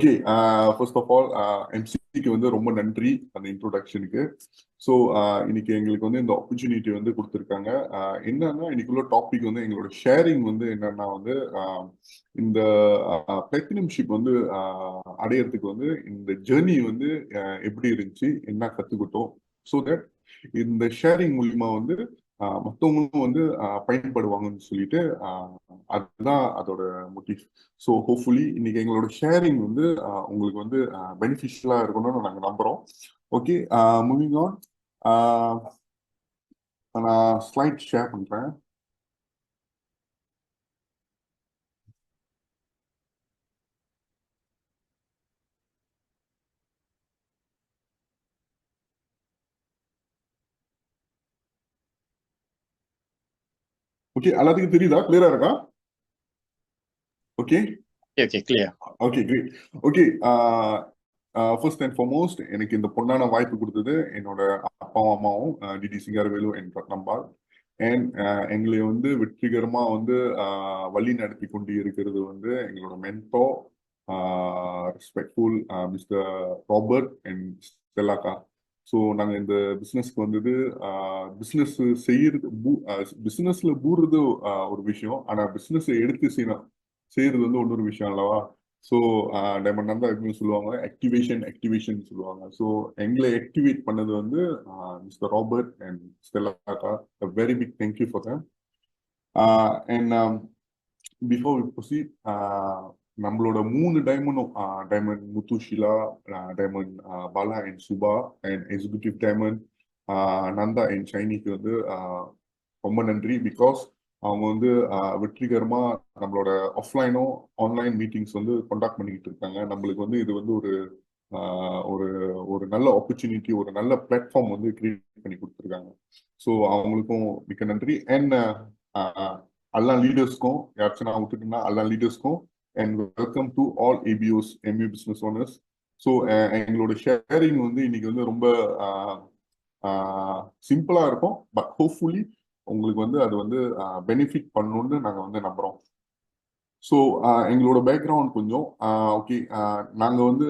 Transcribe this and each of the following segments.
Okay. First of all எம்சிக்கு வந்து ரொம்ப நன்றி அந்த இன்ட்ரோடக்ஷனுக்கு. ஸோ இன்னைக்கு எங்களுக்கு வந்து இந்த ஆப்பர்ச்சுனிட்டி வந்து கொடுத்துருக்காங்க. என்னன்னா இன்னைக்குள்ள டாபிக் வந்து எங்களோட ஷேரிங் வந்து என்னன்னா வந்து இந்த பிளாட்டினம்ஷிப் வந்து அடையறதுக்கு வந்து இந்த ஜேர்னி வந்து எப்படி இருந்துச்சு, என்ன கத்துக்கிட்டோம். ஸோ தட் இந்த ஷேரிங் மூலியமா வந்து மற்றவங்களும் வந்து பயன்படுவாங்கன்னு சொல்லிட்டு அதுதான் அதோட மோட்டிவ். ஸோ ஹோப்ஃபுல்லி இன்னைக்கு எங்களோட ஷேரிங் வந்து உங்களுக்கு வந்து பெனிஃபிஷியலாக இருக்கணும்னு நாங்கள் நம்புகிறோம். Okay, moving on. நான் ஸ்லைட் ஷேர் பண்ணுறேன். ஓகே, எல்லாத்துக்கும் தெரியுதா? கிளியரா இருக்கா? Okay clear. Okay, great. Okay, first and foremost எனக்கு இந்த பொண்ணான வாய்ப்பு கொடுத்தது என்னோட அப்பாவும் அம்மாவும், T T Singaravelu N Rathnambal. And எங்களை வந்து வெற்றிகரமா வந்து வழி நடத்தி கொண்டு இருக்கிறது வந்து எங்களோட mentor respectful mister Robert and ஸ்டெல்லாக்கா. ஸோ நாங்கள் இந்த பிஸ்னஸ்க்கு வந்தது பிஸ்னஸ் செய்யறது பிஸ்னஸ்ல பூர்றது ஒரு விஷயம், ஆனால் பிஸ்னஸ் எடுத்து செய்யறது வந்து இன்னொரு விஷயம் அல்லவா? ஸோ டைமண்ட் தான் எப்பவுமே சொல்லுவாங்க ஆக்டிவேஷன் சொல்லுவாங்க. ஸோ எங்களை ஆக்டிவேட் பண்ணது வந்து மிஸ்டர் ராபர்ட் அண்ட் ஸ்டெல்லாக்கா. Very big thank you for that. And before we proceed, நம்மளோட 3 டைமண்டும் diamond Muthushila, diamond Bala and Subha and executive diamond Nanda and ஷைனிக்கு வந்து ரொம்ப நன்றி. பிகாஸ் அவங்க வந்து வெற்றிகரமா நம்மளோட ஆஃப்லைனும் ஆன்லைன் மீட்டிங்ஸ் வந்து கண்டக்ட் பண்ணிக்கிட்டு இருக்காங்க. நம்மளுக்கு வந்து இது வந்து ஒரு ஒரு ஒரு நல்ல ஆப்பர்ச்சுனிட்டி, ஒரு நல்ல பிளாட்ஃபார்ம் வந்து கிரியேட் பண்ணி கொடுத்துருக்காங்க. ஸோ அவங்களுக்கும் மிக்க நன்றி. அண்ட் எல்லா லீடர்ஸ்க்கும், யாராச்சும் நான் விட்டுட்டுனா எல்லா லீடர்ஸ்க்கும் and welcome to all ABOs, MU business owners. So எங்களோட ஷேரிங் வந்து இன்னைக்கு வந்து ரொம்ப சிம்பிளா இருக்கும். பட் ஹோப்ஃபுல்லி உங்களுக்கு வந்து அது வந்து பெனிஃபிட் பண்ணணும்னு நாங்கள் வந்து நம்புறோம். ஸோ எங்களோட பேக்ரவுண்ட் கொஞ்சம் ஓகே. நாங்கள் வந்து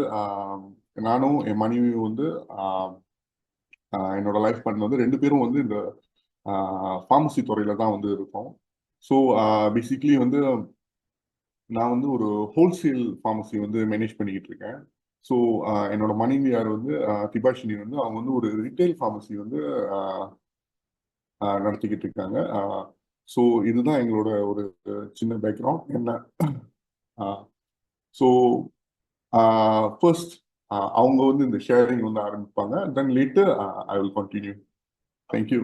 நானும் என் மனைவியும் வந்து என்னோட லைஃப் பார்ட்னர் வந்து 2 பேரும் வந்து இந்த ஃபார்மசி துறையில தான் வந்து இருக்கோம். ஸோ பேசிக்லி வந்து நான் வந்து ஒரு ஹோல்சேல் ஃபார்மசி வந்து மேனேஜ் பண்ணிக்கிட்டு இருக்கேன். ஸோ என்னோட மனைவியார் வந்து திபாஷினி வந்து அவங்க வந்து ஒரு ரிட்டைல் ஃபார்மசி வந்து நடத்திக்கிட்டு இருக்காங்க. ஸோ இதுதான் எங்களோட ஒரு சின்ன பேக்ரவுண்ட். என்ன ஸோ ஃபர்ஸ்ட் அவங்க வந்து இந்த ஷேரிங் வந்து ஆரம்பிப்பாங்க. Then later I will continue. Thank you.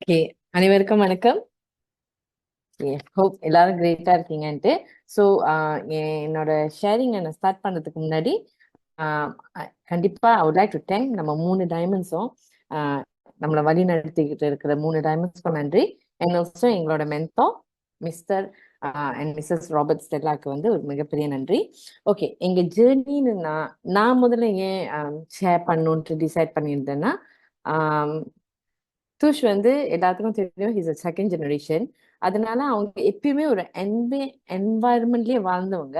Okay, அனைவருக்கும் வணக்கம். ஹோப் எல்லாரும் கிரேட்டா இருக்கீங்கன்ட்டு. ஸோ என்னோட ஷேரிங்கை நான் ஸ்டார்ட் பண்ணதுக்கு முன்னாடி கண்டிப்பா I would like to thank நம்ம 3 டைமண்ட்ஸும் நம்மளை வழி நடத்திக்கிட்டு இருக்கிற 3 டைமண்ட்ஸ்க்கும் நன்றி. அண்ட் ஆல்சோ எங்களோட mentor mister and missus Robert ஸ்டெல்லாக்கு வந்து ஒரு மிகப்பெரிய நன்றி. ஓகே, எங்க ஜேர்னின்னு நான் முதல்ல ஏன் ஷேர் பண்ணணுன்ட்டு டிசைட் பண்ணியிருந்தேன்னா, தூஷ் வந்து எல்லாத்துக்கும் தெரியும், ஹிஸ் அ செகண்ட் ஜெனரேஷன். அதனால அவங்க எப்பயுமே ஒரு என்வாயர்மெண்ட்லயே வாழ்ந்தவங்க.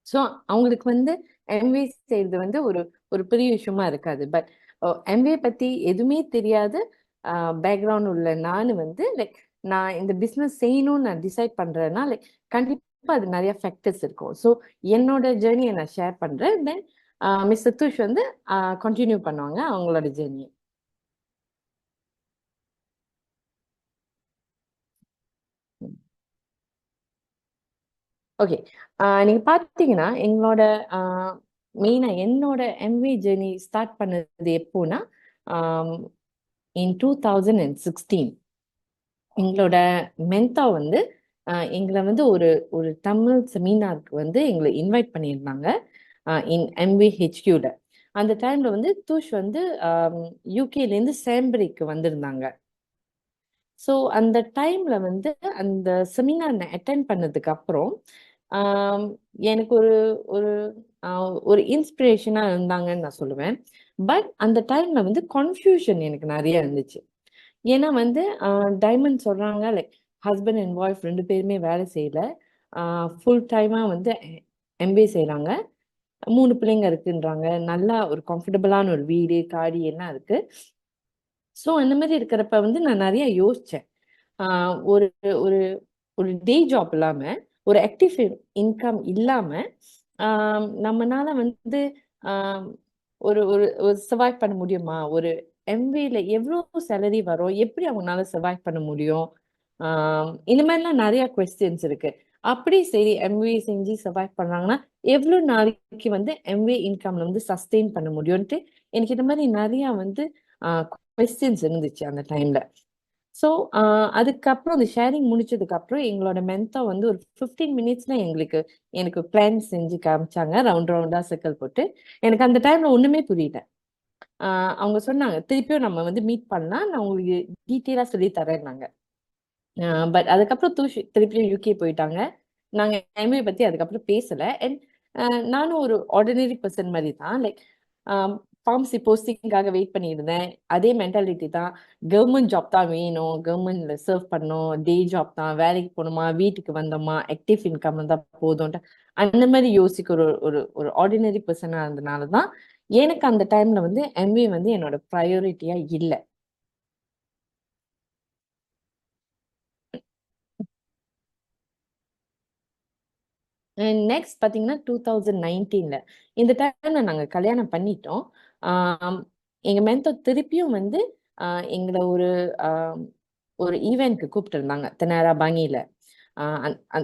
ஸோ அவங்களுக்கு வந்து எம்வே செய்யறது வந்து ஒரு ஒரு பெரிய விஷயமா இருக்காது. பட் எம்வே பத்தி எதுவுமே தெரியாது பேக்ரவுண்ட் உள்ள நான் வந்து லைக் நான் இந்த பிஸ்னஸ் செய்யணும்னு நான் டிசைட் பண்றேன்னா லைக் கண்டிப்பா அது நிறைய ஃபேக்டர்ஸ் இருக்கும். ஸோ என்னோட ஜேர்னியை நான் ஷேர் பண்றேன். தென் மிஸ்டர் தூஷ் வந்து கண்டினியூ பண்ணுவாங்க அவங்களோட ஜேர்னியை. ஓகே, நீங்க பாத்தீங்கன்னா எங்களோட மெயினா என்னோட எம்வே ஜேர்னி ஸ்டார்ட் பண்ணது எப்போனா இன் 2016 எங்களோட மென்டா வந்து எங்களை வந்து ஒரு ஒரு தமிழ் செமினாருக்கு வந்து எங்களை இன்வைட் பண்ணியிருந்தாங்க இன் எம்வே ஹெச்கியூல. அந்த டைம்ல வந்து தூஷ் வந்து யூகேலேருந்து சேம்பரிக்கு வந்திருந்தாங்க. ஸோ அந்த டைம்ல வந்து அந்த செமினார் அட்டென்ட் பண்ணதுக்கு அப்புறம் எனக்கு ஒரு ஒரு ஒரு இன்ஸ்பிரேஷனா இருந்தாங்கன்னு நான் சொல்லுவேன். பட் அந்த டைம்ல வந்து கன்ஃபியூஷன் எனக்கு நிறைய இருந்துச்சு. ஏன்னா வந்து டைமண்ட் சொல்றாங்க லைக் ஹஸ்பண்ட் அண்ட் ஒய்ஃப் 2 பேருமே வேலை செய்யல, ஃபுல் டைமா வந்து எம்பிஏ செய்கிறாங்க, 3 பிள்ளைங்க இருக்குன்றாங்க, நல்லா ஒரு கம்ஃபர்டபுளான ஒரு வீடு காடி எல்லாம் இருக்கு. ஸோ அந்த மாதிரி இருக்கிறப்ப வந்து நான் நிறைய யோசிச்சேன். ஒரு ஒரு ஒரு டே ஜாப் இல்லாம, ஒரு ஆக்டிவ் இன்கம் இல்லாம, நம்மனால வந்து ஆம், ஒரு ஒரு ஒரு சர்வைவ் பண்ண முடியுமா? ஒரு எம்பிஏல எவ்வளோ சேலரி வரும்? எப்படி அவங்கனால சர்வைவ் பண்ண முடியும்? இந்த மாதிரிலாம் நிறைய கொஸ்டின்ஸ் இருக்கு. அப்படி சரி எம்பிஏ செஞ்சு சர்வைவ் பண்றாங்கன்னா, எவ்வளோ நாளைக்கு வந்து எம்பிஏ இன்கம்ல வந்து சஸ்டெயின் பண்ண முடியும்ட்டு எனக்கு இந்த மாதிரி நிறைய வந்து கொஸ்டின்ஸ் இருந்துச்சு அந்த டைம்ல. ஸோ அதுக்கப்புறம் அந்த ஷேரிங் முடிச்சதுக்கு அப்புறம் எங்களோட மென்டார் வந்து ஒரு 15 மினிட்ஸ்ல எனக்கு பிளான் செஞ்சு காமிச்சாங்க, ரவுண்ட் ரவுண்டா சர்க்கிள் போட்டு. எனக்கு அந்த டைம்ல ஒண்ணுமே புரியல. அவங்க சொன்னாங்க, திருப்பியும் நம்ம வந்து மீட் பண்ணலாம், நான் உங்களுக்கு டீட்டெயிலா சொல்லி தரேன்னாங்க. பட் அதுக்கப்புறம் திருப்பியும் யூகே போயிட்டாங்க. நாங்க எம்ஏ பத்தி அதுக்கப்புறம் பேசல. அண்ட் நானும் ஒரு ஆர்டினரி பர்சன் மாதிரி தான். லைக் ஃபார்மசி போஸ்டிங்காக வெயிட் பண்ணியிருந்தேன். அதே மென்டாலிட்டி தான். கவர்மெண்ட் ஜாப் தான் வேணும், கவர்மெண்ட்ல சர்வ் பண்ணணும், டே ஜாப் தான், வேலைக்கு போகணுமா, வீட்டுக்கு வந்தோமா, ஆக்டிவ் இன்கம் தான் போதும்ட்டு அந்த மாதிரி யோசிக்கிற ஒரு ஒரு ஒரு ஆர்டினரி பர்சனா இருந்தனால தான் எனக்கு அந்த டைம்ல வந்து எம்ஏ வந்து என்னோட ப்ரையாரிட்டியா இல்லை. நெக்ஸ்ட் பார்த்தீங்கன்னா 2019ல இந்த டைம்ல நாங்கள் கல்யாணம் பண்ணிட்டோம். எங்க மென்டர் திருப்பியும் வந்து எங்களை ஒரு ஒரு ஈவெண்ட்க்கு கூப்பிட்டு இருந்தாங்க தெனாரா பாணியில.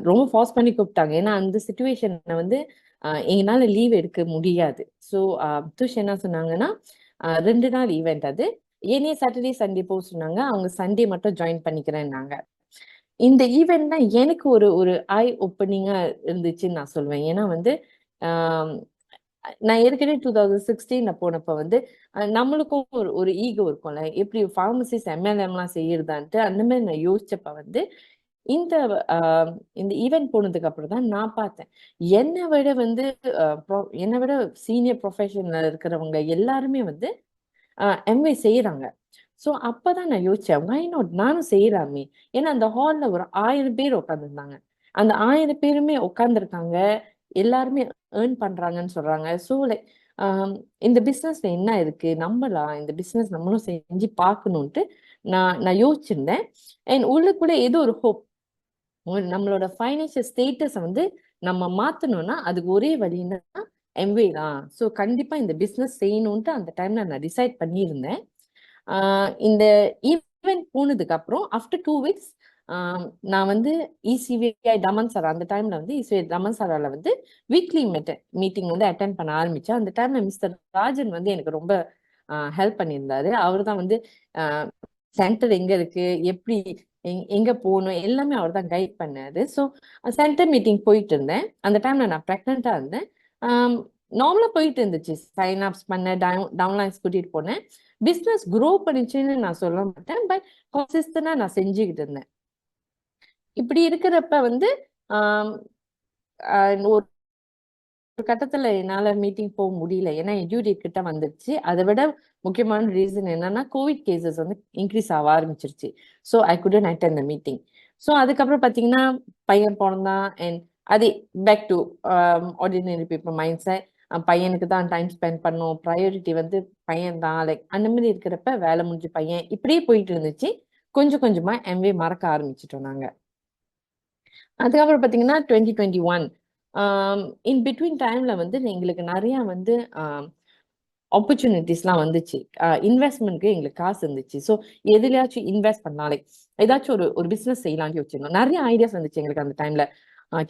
ரொம்ப ஃபாஸ்ட் பண்ணி கூப்பிட்டாங்க. ஏன்னா அந்த சுச்சுவேஷன்ல வந்து எங்களால லீவ் எடுக்க முடியாது. ஸோ துஷ் என்ன சொன்னாங்கன்னா 2 நாள் ஈவெண்ட் அது. ஏனே சாட்டர்டே சண்டே போக சொன்னாங்க. அவங்க சண்டே மட்டும் ஜாயின் பண்ணிக்கிறேன்னாங்க. இந்த ஈவென்ட் தான் எனக்கு ஒரு ஒரு ஐ ஓப்பனிங்கா இருந்துச்சுன்னு நான் சொல்வேன். ஏன்னா வந்து ஆம், நான் ஏற்கனவே 2016 போனப்ப வந்து நம்மளுக்கும் ஒரு ஒரு ஈகோ இருக்கும்ல, எப்படி ஃபார்மசிஸ் எம்எல்எம்லாம் செய்யறதான்ட்டு அந்த மாதிரி நான் யோசிச்சப்ப வந்து இந்த இந்த ஈவென்ட் போனதுக்கு அப்புறம் தான் நான் பார்த்தேன். என்னை விட வந்து என்னை விட சீனியர் ப்ரொஃபஷன்ல இருக்கிறவங்க எல்லாருமே வந்து எம்ஏ செய்யறாங்க. ஸோ அப்பதான் நான் யோசிச்சேன், வை நாட் நானும் செய்யலாமே. ஏன்னா அந்த ஹால்ல ஒரு 1000 பேர் உட்காந்துருந்தாங்க. அந்த 1000 பேருமே உட்காந்துருக்காங்க, எல்லாருமே ஏர்ன் பண்றாங்கன்னு சொல்றாங்க. ஸோ லைக் இந்த பிசினஸ்ல என்ன இருக்கு, நம்பலாம், இந்த பிசினஸ் நம்மளும் செஞ்சு பார்க்கணும்ட்டு நான் நான் யோசிச்சிருந்தேன். அண்ட் உள்ளுக்குள்ள ஏதோ ஒரு ஹோப், நம்மளோட ஃபைனான்சியல் ஸ்டேட்டஸை வந்து நம்ம மாத்தணும்னா அதுக்கு ஒரே வழின்னா எம்வே தான். ஸோ கண்டிப்பா இந்த பிசினஸ் செய்யணும்ட்டு அந்த டைம்ல நான் டிசைட் பண்ணியிருந்தேன். இந்த ஈவென்ட் போனதுக்கு அப்புறம் ஆஃப்டர் 2 வீக்ஸ் நான் வந்து இசிவிஐ தமன்சாரா அந்த டைம்ல வந்து இசிவிஐ தமன்சாரால வந்து வீக்லி மீட்டிங் வந்து அட்டென்ட் பண்ண ஆரம்பிச்சேன். அந்த டைம்ல மிஸ்டர் ராஜன் வந்து எனக்கு ரொம்ப ஹெல்ப் பண்ணியிருந்தாரு. அவர் தான் வந்து சென்டர் எங்க இருக்கு, எப்படி எங்க போகணும் எல்லாமே அவர் தான் கைட் பண்ணாரு. ஸோ சென்டர் மீட்டிங் போயிட்டு இருந்தேன். அந்த டைம்ல நான் ப்ரெக்னெண்டா இருந்தேன். நார்மலா போயிட்டு இருந்துச்சு. சைன் அப்ஸ் பண்ண, டவுன்லைன்ஸ் கூட்டிட்டு போனேன். பிஸ்னஸ் க்ரோ பண்ணிச்சுன்னு நான் சொல்ல மாட்டேன், பட் கன்சிஸ்டண்டா நான் செஞ்சுக்கிட்டு இருந்தேன். இப்படி இருக்கிறப்ப வந்து ஒரு கட்டத்துல என்னால மீட்டிங் போக முடியல. ஏன்னா டியூ டேட் கிட்ட வந்துருச்சு. அதை விட முக்கியமான ரீசன் என்னன்னா கோவிட் கேசஸ் வந்து இன்க்ரீஸ் ஆக ஆரம்பிச்சிருச்சு. So I couldn't attend the meeting. So அதுக்கப்புறம் பார்த்தீங்கன்னா பையன் பிறந்தான். அண்ட் அதே back to ordinary people mindset. பையனுக்கு தான் டைம் ஸ்பெண்ட் பண்ணும், ப்ரையாரிட்டி வந்து பையன் தான். லைக் அந்த மாதிரி இருக்கிறப்ப வேலை முடிஞ்சு பையன் இப்படியே போயிட்டு இருந்துச்சு. கொஞ்சம் கொஞ்சமா எம்வே மறக்க ஆரம்பிச்சிட்டோம் நாங்க. அதுக்கப்புறம் பார்த்தீங்கன்னா 2021 இன் பிட்வீன் டைம்ல வந்து எங்களுக்கு நிறைய வந்து ஆப்பர்ச்சுனிட்டிஸ்லாம் வந்துச்சு. இன்வெஸ்ட்மெண்ட்க்கு எங்களுக்கு காசு இருந்துச்சு. ஸோ எதுலயாச்சும் இன்வெஸ்ட் பண்ணலாம், லைக் ஏதாச்சும் ஒரு ஒரு பிசினஸ் செய்யலாம்னு யோசிச்சிருந்தோம். நிறைய ஐடியாஸ் வந்துச்சு எங்களுக்கு அந்த டைம்ல.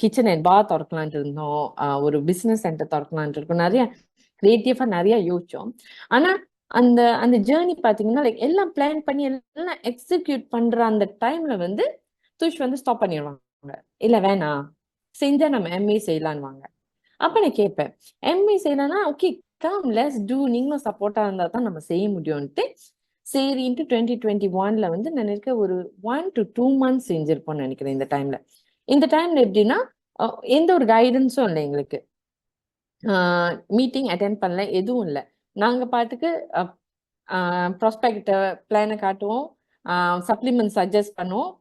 கிச்சன் அண்ட் பார் திறக்கலான்ட்டு இருந்தோம், ஒரு பிசினஸ் சென்டர் திறக்கலான்ட்டு இருக்கோம், நிறைய கிரியேட்டிவா நிறைய யோசிச்சோம். ஆனா அந்த அந்த ஜேர்னி பாத்தீங்கன்னா லைக் எல்லாம் பிளான் பண்ணி எல்லாம் எக்ஸிக்யூட் பண்ற அந்த டைம்ல வந்து துஷ் வந்து ஸ்டாப் பண்ணிடுவாங்க. இல்ல வேணாம், செஞ்சா நம்ம எம்ஏ செய்யலான்னுவாங்க. அப்ப நான் கேட்பேன், எம்ஏ செய்யலாம்னா ஓகே கம் லெட்ஸ் டூ, நீங்களும் சப்போர்ட்டா இருந்தா தான் நம்ம செய்ய முடியும்ட்டு சரின்ட்டு 2021ல வந்து நான் நினைக்க ஒரு 1 to 2 months செஞ்சிருப்போம்னு நினைக்கிறேன். இந்த டைம்ல எப்படின்னா எந்த ஒரு கைடன்ஸும் இல்லை எங்களுக்கு. மீட்டிங் அட்டென்ட் பண்ணல, எதுவும் இல்லை. நாங்க பாட்டுக்கு ப்ராஸ்பெக்ட் பிளானை காட்டுவோம், சப்ளிமெண்ட் சஜஸ்ட் பண்ணுவோம்.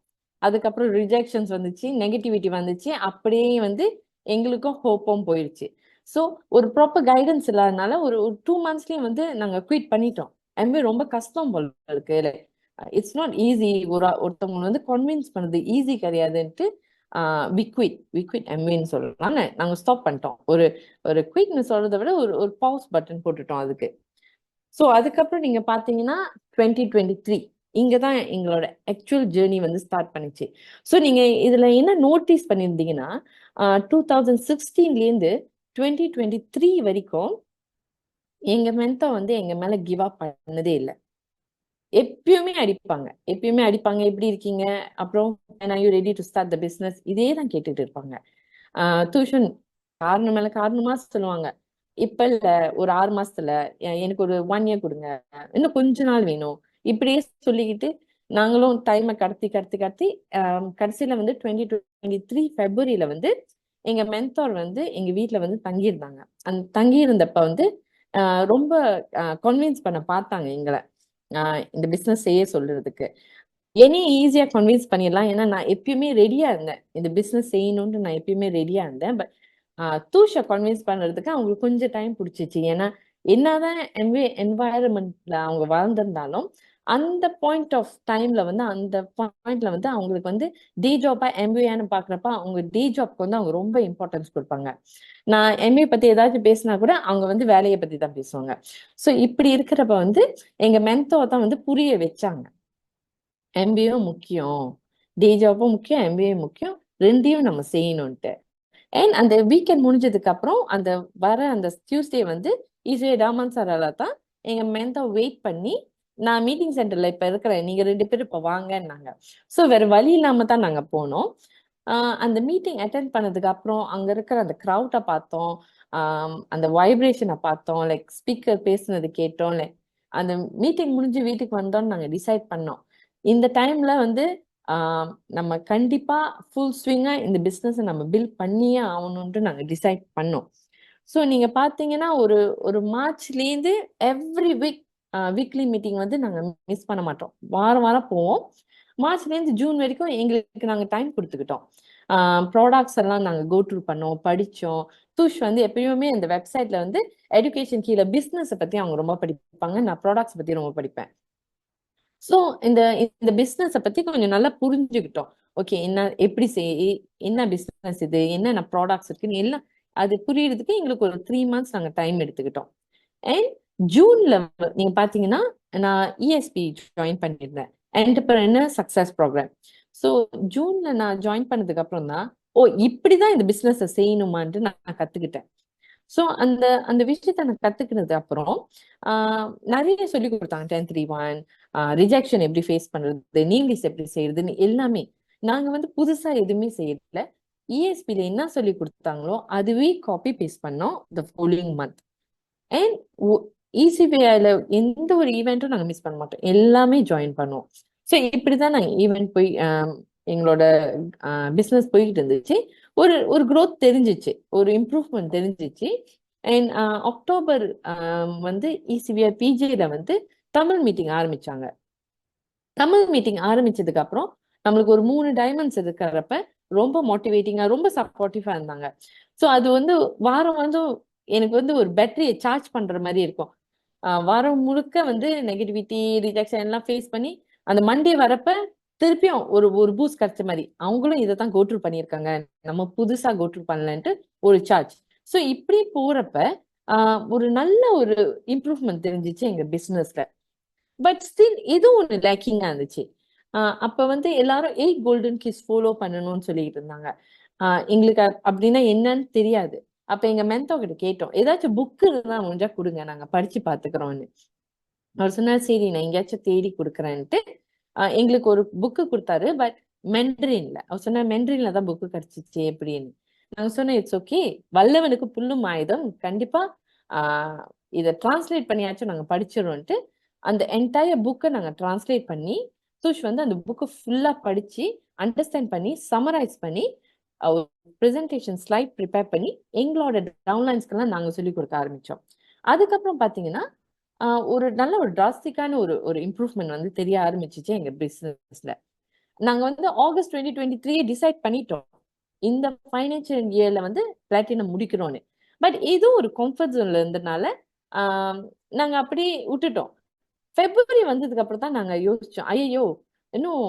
அதுக்கப்புறம் ரிஜெக்ஷன்ஸ் வந்துச்சு, நெகட்டிவிட்டி வந்துச்சு. அப்படியே வந்து எங்களுக்கும் ஹோப்பும் போயிடுச்சு. ஸோ ஒரு ப்ராப்பர் கைடன்ஸ் இல்லாதனால ஒரு 2 மந்த்ஸ்லயும் வந்து நாங்க குவிட் பண்ணிட்டோம். எம்வே ரொம்ப கஷ்டம் போல இருக்கு. It's not easy. ஒருத்தவங்க வந்து கன்வின்ஸ் பண்ணது ஈஸி கிடையாதுன்ட்டு வி குவிட் எம்வேன்னு சொல்லலாம். நாங்க ஸ்டாப் பண்ணிட்டோம். ஒரு ஒரு குவிட்னு சொல்றதை விட ஒரு பாஸ் பட்டன் போட்டுட்டோம் அதுக்கு. ஸோ அதுக்கப்புறம் நீங்க பாத்தீங்கன்னா 2023 இங்க தான் எங்களோட ஆக்சுவல் ஜேர்னி வந்து ஸ்டார்ட் பண்ணிச்சு. ஸோ நீங்க இதுல என்ன நோட்டீஸ் பண்ணியிருந்தீங்கன்னா 2016லேருந்து 2023 வரைக்கும் எங்க மென்டர் வந்து எங்க மேல கிவ் அப் பண்ணதே இல்லை. எப்பயுமே அடிப்பாங்க, எப்பயுமே அடிப்பாங்க. எப்படி இருக்கீங்க, அப்புறம் are you ready to start the business, இதே தான் கேட்டுட்டு இருப்பாங்க. டியூஷன் காரணம் மேல காரணமா சொல்லுவாங்க. இப்ப இல்ல, ஒரு 6 மாசத்துல, எனக்கு ஒரு 1 இயர் கொடுங்க, இன்னும் கொஞ்ச நாள் வேணும், இப்படியே சொல்லிக்கிட்டு நாங்களும் டைமை கடத்தி கடத்தி கடத்தி கடைசியில வந்து 2023 Februaryல வந்து எங்க மென்டார் வந்து எங்க வீட்டுல வந்து தங்கியிருந்தாங்க. அந்த தங்கி இருந்தப்ப வந்து ரொம்ப கன்வின்ஸ் பண்ண பார்த்தாங்க எங்களை இந்த பிசினஸ் செய்ய சொல்றதுக்கு. என்னையும் ஈஸியா கன்வின்ஸ் பண்ணிடலாம், ஏன்னா நான் எப்பயுமே ரெடியா இருந்தேன், இந்த பிசினஸ் செய்யணும்னு நான் எப்பயுமே ரெடியா இருந்தேன். பட் தூஷை கன்வின்ஸ் பண்றதுக்கு அவங்களுக்கு கொஞ்சம் டைம் பிடிச்சிச்சு. ஏன்னா என்னதான் என்வாயரன்மெண்ட்ல அவங்க வளர்ந்திருந்தாலும் அந்த பாயிண்ட் ஆஃப் டைம்ல வந்து அவங்களுக்கு வந்து டே ஜாப்பா எம்பிஏன்னு பாக்குறப்ப அவங்க டே ஜாப்க்கு வந்து அவங்க ரொம்ப இம்பார்ட்டன்ஸ் கொடுப்பாங்க. நான் எம்பிஏ பத்தி ஏதாச்சும் பேசினா கூட அவங்க வந்து வேலையை பத்தி தான் பேசுவாங்க. ஸோ இப்படி இருக்கிறப்ப வந்து எங்க மென்டோர் தான் வந்து புரிய வச்சாங்க, எம்பிஏ முக்கியம், டே ஜாப்பும் முக்கியம், எம்பிஏ முக்கியம், ரெண்டையும் நம்ம செய்யணும்ட்டு. அண்ட் அந்த வீக்கெண்ட் முடிஞ்சதுக்கு அப்புறம் அந்த டியூஸ்டே வந்து ஈஸியா டாமன் சாரால தான் எங்க மென்டர் வெயிட் பண்ணி, நான் மீட்டிங் சென்டர்ல இப்ப இருக்கிறேன், நீங்க 2 பேரும் இப்ப வாங்கன்னாங்க. ஸோ வேற வழி இல்லாம தான் நாங்க போனோம். அந்த மீட்டிங் அட்டென்ட் பண்ணதுக்கு அப்புறம் அங்க இருக்கிற அந்த க்ரௌட்டை பார்த்தோம், அந்த வைப்ரேஷனை பார்த்தோம், லைக் ஸ்பீக்கர் பேசுனது கேட்டோம். லைக் அந்த மீட்டிங் முடிஞ்சு வீட்டுக்கு வந்தோம்னு நாங்க டிசைட் பண்ணோம், இந்த டைம்ல வந்து நம்ம கண்டிப்பா ஃபுல் ஸ்விங்கா இந்த பிசினஸ் நம்ம பில்ட் பண்ணியே ஆகணும்ட்டு நாங்க டிசைட் பண்ணோம். ஸோ நீங்க பாத்தீங்கன்னா ஒரு மார்ச்லேருந்து எவ்ரி வீக்லி மீட்டிங் வந்து நாங்க மிஸ் பண்ண மாட்டோம், வாரம் வாரம் போவோம். மார்ச்லேருந்து ஜூன் வரைக்கும் எங்களுக்கு நாங்க டைம் கொடுத்துக்கிட்டோம். ப்ராடக்ட்ஸ் எல்லாம் நாங்க கோ த்ரூ பண்ணோம், படிச்சோம். தூஷ் வந்து எப்பயுமே இந்த வெப்சைட்ல வந்து எஜுகேஷன் கீழே பிசினஸ் பத்தி அவங்க ரொம்ப படிப்பாங்க, நான் ப்ராடக்ட்ஸ் பத்தி ரொம்ப படிப்பேன். ஸோ இந்த பிஸ்னஸை பத்தி கொஞ்சம் நல்லா புரிஞ்சுக்கிட்டோம். ஓகே, எப்படி என்ன பிஸ்னஸ் இது, என்னென்ன ப்ராடக்ட்ஸ் இருக்குன்னு எல்லாம் அது புரியறதுக்கு எங்களுக்கு ஒரு 3 months நாங்கள் டைம் எடுத்துக்கிட்டோம். அண்ட் ஜூன்ல நீங்க பாத்தீங்கன்னா நான் இஎஸ்பி ஜாயின் பண்ணியிருந்தேன், என்டர்பிரனர் சக்சஸ் ப்ரோக்ராம். ஸோ ஜூன்ல நான் ஜாயின் பண்ணதுக்கு அப்புறம் தான் இப்படிதான் இந்த பிஸ்னஸை செய்யணுமான்ட்டு நான் கத்துக்கிட்டேன். ஸோ அந்த விஷயத்த நான் கத்துக்கினது அப்புறம் நிறைய சொல்லி கொடுத்தாங்க. 1031 ரிஜெக்ஷன் எப்படி ஃபேஸ் பண்றது, நீங்கிஸ் எப்படி செய்யறதுன்னு எல்லாமே. நாங்க வந்து புதுசா எதுவுமே செய்யல, இஎஸ்பில என்ன சொல்லி கொடுத்தாங்களோ அதுவே காப்பி பேஸ்ட் பண்ணோம் த ஃபாலோயிங் மந்த். அண்ட் இசிபிஐல எந்த ஒரு ஈவெண்ட்டும் நாங்க மிஸ் பண்ண மாட்டோம், எல்லாமே ஜாயின் பண்ணுவோம். ஸோ இப்படிதான் நாங்க ஈவெண்ட் போய் எங்களோட பிஸ்னஸ் போய்கிட்டு இருந்துச்சு. ஒரு growth தெரிஞ்சிச்சு, ஒரு இம்ப்ரூவ்மெண்ட் தெரிஞ்சிச்சு. அண்ட் அக்டோபர் வந்து இசிபிஐ பிஜேல வந்து தமிழ் மீட்டிங் ஆரம்பிச்சாங்க. தமிழ் மீட்டிங் ஆரம்பிச்சதுக்கு அப்புறம் நம்மளுக்கு ஒரு 3 டைமண்ட்ஸ் இருக்கிறப்ப ரொம்ப மோட்டிவேட்டிங்கா ரொம்ப சப்போர்ட்டிவா இருந்தாங்க. ஸோ அது வந்து வாரம் வந்து எனக்கு வந்து ஒரு பேட்டரியை சார்ஜ் பண்ற மாதிரி இருக்கும். வாரம் முழுக்க வந்து நெகட்டிவிட்டி ரிஜெக்ஷன் எல்லாம் ஃபேஸ் பண்ணி அந்த மண்டே வரப்ப திருப்பியும் ஒரு பூஸ்ட் கிடைச்ச மாதிரி, அவங்களும் இதை தான் கோட்ரூ பண்ணியிருக்காங்க, நம்ம புதுசா கோட்ரூ பண்ணலன்ட்டு ஒரு சார்ஜ். ஸோ இப்படி போறப்ப ஒரு நல்ல ஒரு இம்ப்ரூவ்மெண்ட் தெரிஞ்சிச்சு எங்க பிசினஸ்ல. பட் ஸ்டில் ஏதோ ஒன்று லேக்கிங்கா இருந்துச்சு. அப்ப வந்து எல்லாரும் 8 கோல்டன் கீஸ் ஃபாலோ பண்ணணும்னு சொல்லிட்டு இருந்தாங்க. எங்களுக்கு அப்படின்னா என்னன்னு தெரியாது. அப்ப எங்க மென்டர் கிட்ட கேட்டோம், ஏதாச்சும் புக் இருந்தா முடிஞ்சா கொடுங்க, நாங்க படிச்சு பாத்துக்கிறோம்னு. அவர் சொன்னார், சரி நான் எங்கேயாச்சும் தேடி கொடுக்குறேன்ட்டு எங்களுக்கு ஒரு புக்கு கொடுத்தாரு. பட் மென்ட்ரின்ல, அவர் சொன்னார் மென்ட்ரின்ல தான் புக்கு கிடைச்சிச்சு எப்படின்னு. நாங்க சொன்னோம், இட்ஸ் ஓகே, வல்லவனுக்கு புல்லும் ஆயுதம், கண்டிப்பா இதை டிரான்ஸ்லேட் பண்ணியாச்சும் நாங்க படிச்சிடறோம்ட்டு அந்த என்டையர் புக்கை நாங்க டிரான்ஸ்லேட் பண்ணி தூஷ் வந்து அந்த புக்கை ஃபுல்லா படிச்சு அண்டர்ஸ்டாண்ட் பண்ணி சமரைஸ் பண்ணி ப்ரெசன்டேஷன் ஸ்லைட் ப்ரிப்பேர் பண்ணி எங்களோட டவுன்லைன்ஸ்க்கெல்லாம் நாங்க சொல்லி கொடுக்க ஆரம்பிச்சோம். அதுக்கப்புறம் பாத்தீங்கன்னா ஒரு நல்ல ஒரு டிராஸ்டிக்கான ஒரு இம்ப்ரூவ்மெண்ட் வந்து தெரிய ஆரம்பிச்சிச்சு எங்க பிசினஸ்ல. நாங்க வந்து ஆகஸ்ட் 2023 டிசைட் பண்ணிட்டோம், இந்த ஃபைனான்சியல் இயர்ல வந்து பிளாட்டினம் முடிக்கிறோன்னு. பட் இது ஒரு கம்ஃபர்ட் ஜோன்ல இருந்தனால நாங்க அப்படியே விட்டுட்டோம். பிப்ரவரி வந்ததுக்கு அப்புறம் தான் நாங்க யோசிச்சோம், ஐயோ இன்னும்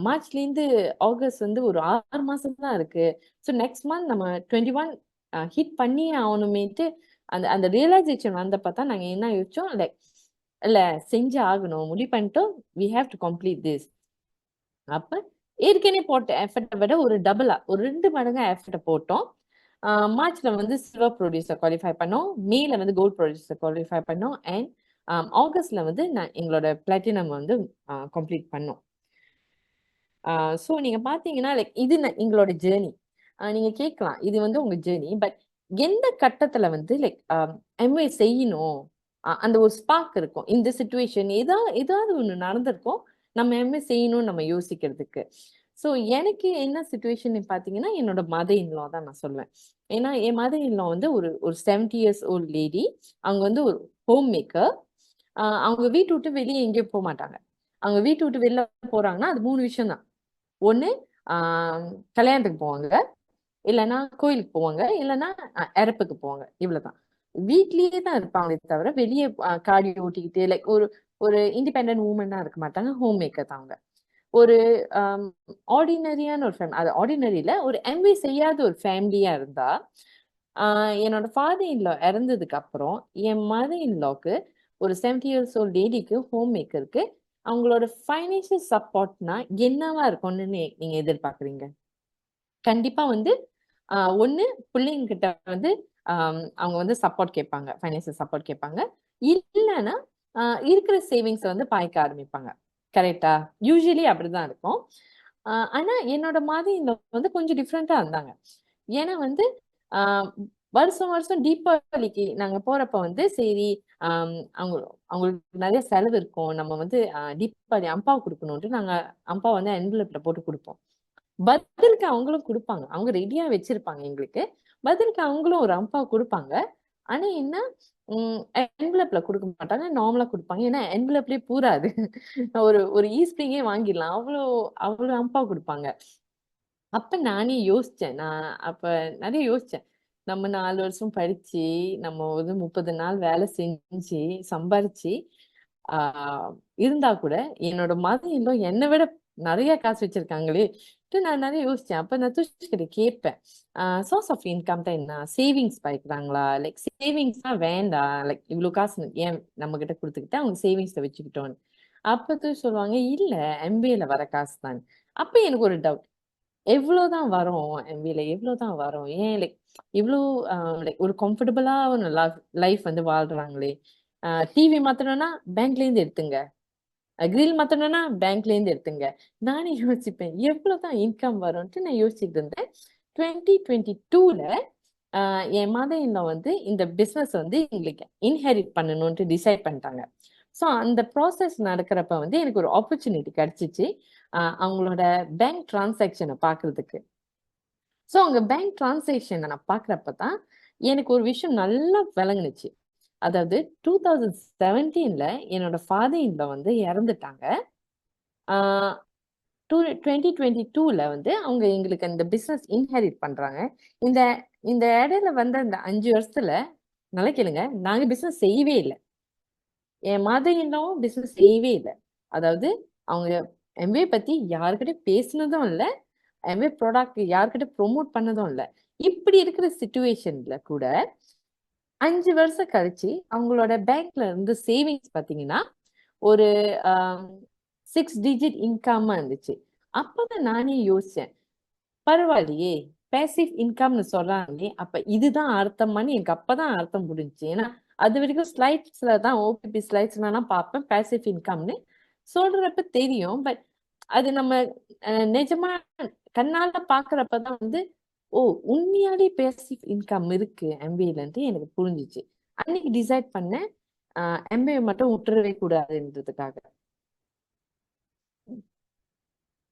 மார்ச்ல இருந்து ஆகஸ்ட் வந்து ஒரு 6 மாசம் தான் இருக்கு. ஸோ நெக்ஸ்ட் மந்த் நம்ம 21 ஹிட் பண்ணியே ஆகணுமேட்டு அந்த அந்த ரியலைசேஷன் வந்தப்ப தான் நாங்க என்ன யோசிச்சோம், லைக் இல்ல செஞ்சு ஆகணும் முடிவு பண்ணிட்டோம், we have to complete this. அப்ப ஏற்கனவே போட்ட எஃபர்ட்டை விட ஒரு டபுளா ஒரு 2 மடங்கு எஃபர்ட்டை போட்டோம். மார்ச்ல வந்து சில்வர் ப்ரொடியூசர் குவாலிஃபை பண்ணோம், மேல வந்து கோல்ட் ப்ரொடியூசர் குவாலிஃபை பண்ணோம், அண்ட் ஆகஸ்ட்ல வந்து எங்களோட பிளாட்டினம் வந்து கம்ப்ளீட் பண்ணோம். ஸோ நீங்க பாத்தீங்கன்னா லைக் இது எங்களோட ஜேர்னி. நீங்க கேட்கலாம் இது வந்து உங்க ஜேர்னி, பட் எந்த கட்டத்துல வந்து லைக் எம்ஏ செய்யணும், அந்த ஒரு ஸ்பார்க் இருக்கும். இந்த சுச்சுவேஷன் ஏதாவது ஒண்ணு நடந்திருக்கும், நம்ம எம்ஏ செய்யணும்னு நம்ம யோசிக்கிறதுக்கு. ஸோ எனக்கு என்ன சுச்சுவேஷன் பாத்தீங்கன்னா என்னோட மதர் இன்லா தான் நான் சொல்லுவேன். ஏன்னா என் மதர் இன்லா வந்து ஒரு ஒரு 70 years old லேடி. அவங்க வந்து ஒரு ஹோம் மேக்கர். அவங்க வீட்டு விட்டு வெளியே எங்கேயும் போக மாட்டாங்க. அவங்க வீட்டு விட்டு வெளில போறாங்கன்னா அது 3 விஷயம் தான். ஒண்ணு கல்யாணத்துக்கு போவாங்க, இல்லைன்னா கோயிலுக்கு போவாங்க, இல்லைன்னா இறப்புக்கு போவாங்க. இவ்வளவுதான். வீட்லயே தான் இருப்பாங்களே தவிர வெளியே காடி ஓட்டிக்கிட்டு லைக் ஒரு ஒரு இண்டிபெண்டன்ட் உமனா இருக்க மாட்டாங்க. ஹோம் மேக்கர் தான் அவங்க. ஒரு ஆர்டினரியான ஒரு ஃபேமிலி, அது ஆர்டினரியில ஒரு எம்ஏ செய்யாத ஒரு ஃபேமிலியா இருந்தா, என்னோட ஃபாதர் இன்லா இறந்ததுக்கு அப்புறம் என் மதர் இன்லாக்கு ஒரு 70 years old லேடிக்கு ஹோம் மேக்கருக்கு அவங்களோட ஃபைனான்சியல் சப்போர்ட்னா என்னவா இருக்கும்னு நீங்க எதிர்பார்க்குறீங்க? கண்டிப்பா வந்து ஒண்ணு பிள்ளைங்க கிட்ட வந்து அவங்க வந்து சப்போர்ட் கேட்பாங்க, ஃபைனான்சியல் சப்போர்ட் கேட்பாங்க. இல்லைன்னா இருக்கிற சேவிங்ஸ் வந்து பாய்க்க ஆரம்பிப்பாங்க. கரெக்டா? யூசுவலி அப்படிதான் இருக்கும். ஆனா என்னோட மாதிரி இந்த வந்து கொஞ்சம் டிஃப்ரெண்டா இருந்தாங்க. ஏன்னா வந்து ஆஹ் வருஷம் வருஷம் தீபாவளிக்கு நாங்க போறப்ப வந்து சரி, அவங்க அவங்களுக்கு நிறைய செலவு இருக்கும், நம்ம வந்து தீபாவளி அம்பா கொடுக்கணும்ட்டு நாங்க அம்பா வந்து என்வலப்ல போட்டு கொடுப்போம். பதிலுக்கு அவங்களும் கொடுப்பாங்க, அவங்க ரெடியா வச்சிருப்பாங்க எங்களுக்கு. பதிலுக்கு அவங்களும் ஒரு அம்பா கொடுப்பாங்க. ஆனா என்ன, என்வலப்ல கொடுக்க மாட்டாங்க, நார்மலா கொடுப்பாங்க. ஏன்னா என்வலப்லயே பூராது. ஒரு ஒரு ஈஸ்பிரிங்கே வாங்கிடலாம், அவ்வளோ அவ்வளோ அம்பா கொடுப்பாங்க. அப்ப நானே யோசிச்சேன், நான் அப்ப நிறைய யோசிச்சேன், நம்ம 4 வருஷம் படிச்சு நம்ம வந்து 30 நாள் வேலை செஞ்சு சம்பாரிச்சு இருந்தா கூட என்னோட மதர் இன் லா என்னை விட நிறைய காசு வச்சிருக்காங்களே. நான் நிறைய யோசிச்சேன். அப்ப நான் துஷ் கிட்ட கேட்பேன், சோர்ஸ் ஆஃப் இன்கம் தான் என்ன, சேவிங்ஸ் பாய்க்கிறாங்களா, லைக் சேவிங்ஸ்னா வேண்டாம், லைக் இவ்வளவு காசு ஏன் நம்ம கிட்ட கொடுத்துக்கிட்டு அவங்க சேவிங்ஸ்ல வச்சுக்கிட்டோன்னு. அப்ப சொல்லுவாங்க இல்ல, எம்பிஏல வர காசு தான். அப்ப எனக்கு ஒரு டவுட், எவ்வளவுதான் வரும் எம்பிஏல, எவ்வளவுதான் வரும், ஏன் லைக் இவ்வளோ லைக் ஒரு கம்ஃபர்டபுளா ஒரு லைஃப் வந்து வாழ்றாங்களே. டிவி மாத்தணும்னா பேங்க்ல இருந்து எடுத்துங்க, கிரில் மாத்தணும்னா பேங்க்ல இருந்து எடுத்துங்க. நானே யோசிப்பேன் எவ்வளவுதான் இன்கம் வரும்ட்டு நான் யோசிச்சுட்டு இருந்தேன். 2022ல என் மதர் இன் லா வந்து இந்த பிசினஸ் வந்து எங்களுக்கு இன்ஹெரிட் பண்ணணும்ட்டு டிசைட் பண்ணிட்டாங்க. ஸோ அந்த ப்ராசஸ் நடக்கிறப்ப வந்து எனக்கு ஒரு ஆப்பர்ச்சுனிட்டி கிடைச்சிச்சு அவங்களோட பேங்க் டிரான்சாக்ஷனை பார்க்கறதுக்கு. ஸோ அவங்க பேங்க் டிரான்சாக்ஷனை நான் பார்க்குறப்ப தான் எனக்கு ஒரு விஷயம் நல்லா விளங்குனுச்சு. அதாவது 2017ல என்னோட ஃபாதர் இன் லா வந்து இறந்துட்டாங்க. 2022ல வந்து அவங்க எங்களுக்கு அந்த பிசினஸ் இன்ஹெரிட் பண்றாங்க. இந்த இந்த இடையில வந்த அந்த 5 வருஷத்துல நல்லா கேளுங்க, நாங்க பிசினஸ் செய்யவே இல்லை. என் மதர் இன் லாவும் பிசினஸ் செய்யவே இல்லை. அதாவது அவங்க எம்ஏ பத்தி யாருக்கிட்ட பேசினதும் இல்லை, எம்ஏ ப்ராடக்ட் யாருக்கிட்ட ப்ரொமோட் பண்ணதும் இல்லை. இப்படி இருக்கிற சிச்சுவேஷன்ல கூட 5 வருஷம் கழிச்சு அவங்களோட பேங்க்ல இருந்து சேவிங்ஸ் பாத்தீங்கன்னா ஒரு 6 டிஜிட் இன்கம்மா இருந்துச்சு. அப்பதான் நானே யோசிச்சேன், பரவாயில்லையே பேசிவ் இன்கம்னு சொல்றாங்களே, அப்ப இதுதான் அர்த்தமான்னு எனக்கு அப்பதான் அர்த்தம் புரிஞ்சுச்சு. ஏன்னா அது வரைக்கும் ஸ்லைட்ஸ்ல தான், ஓபிபி ஸ்லைட்ஸ்ல தான் பார்ப்பேன் பேசிவ் இன்கம்னு சொல்றப்ப தெரியும். பட் அது நம்ம நிஜமா கண்ணால பாக்குறப்பதான் வந்து ஓ உண்மையாலே பேசிவ் இன்கம் இருக்கு எம்பிஏலன்ட்டு எனக்கு புரிஞ்சிச்சு. அன்னைக்கு டிசைட் பண்ணேன் எம்பிஏ மட்டும் விட்டுறவே கூடாதுன்றதுக்காக.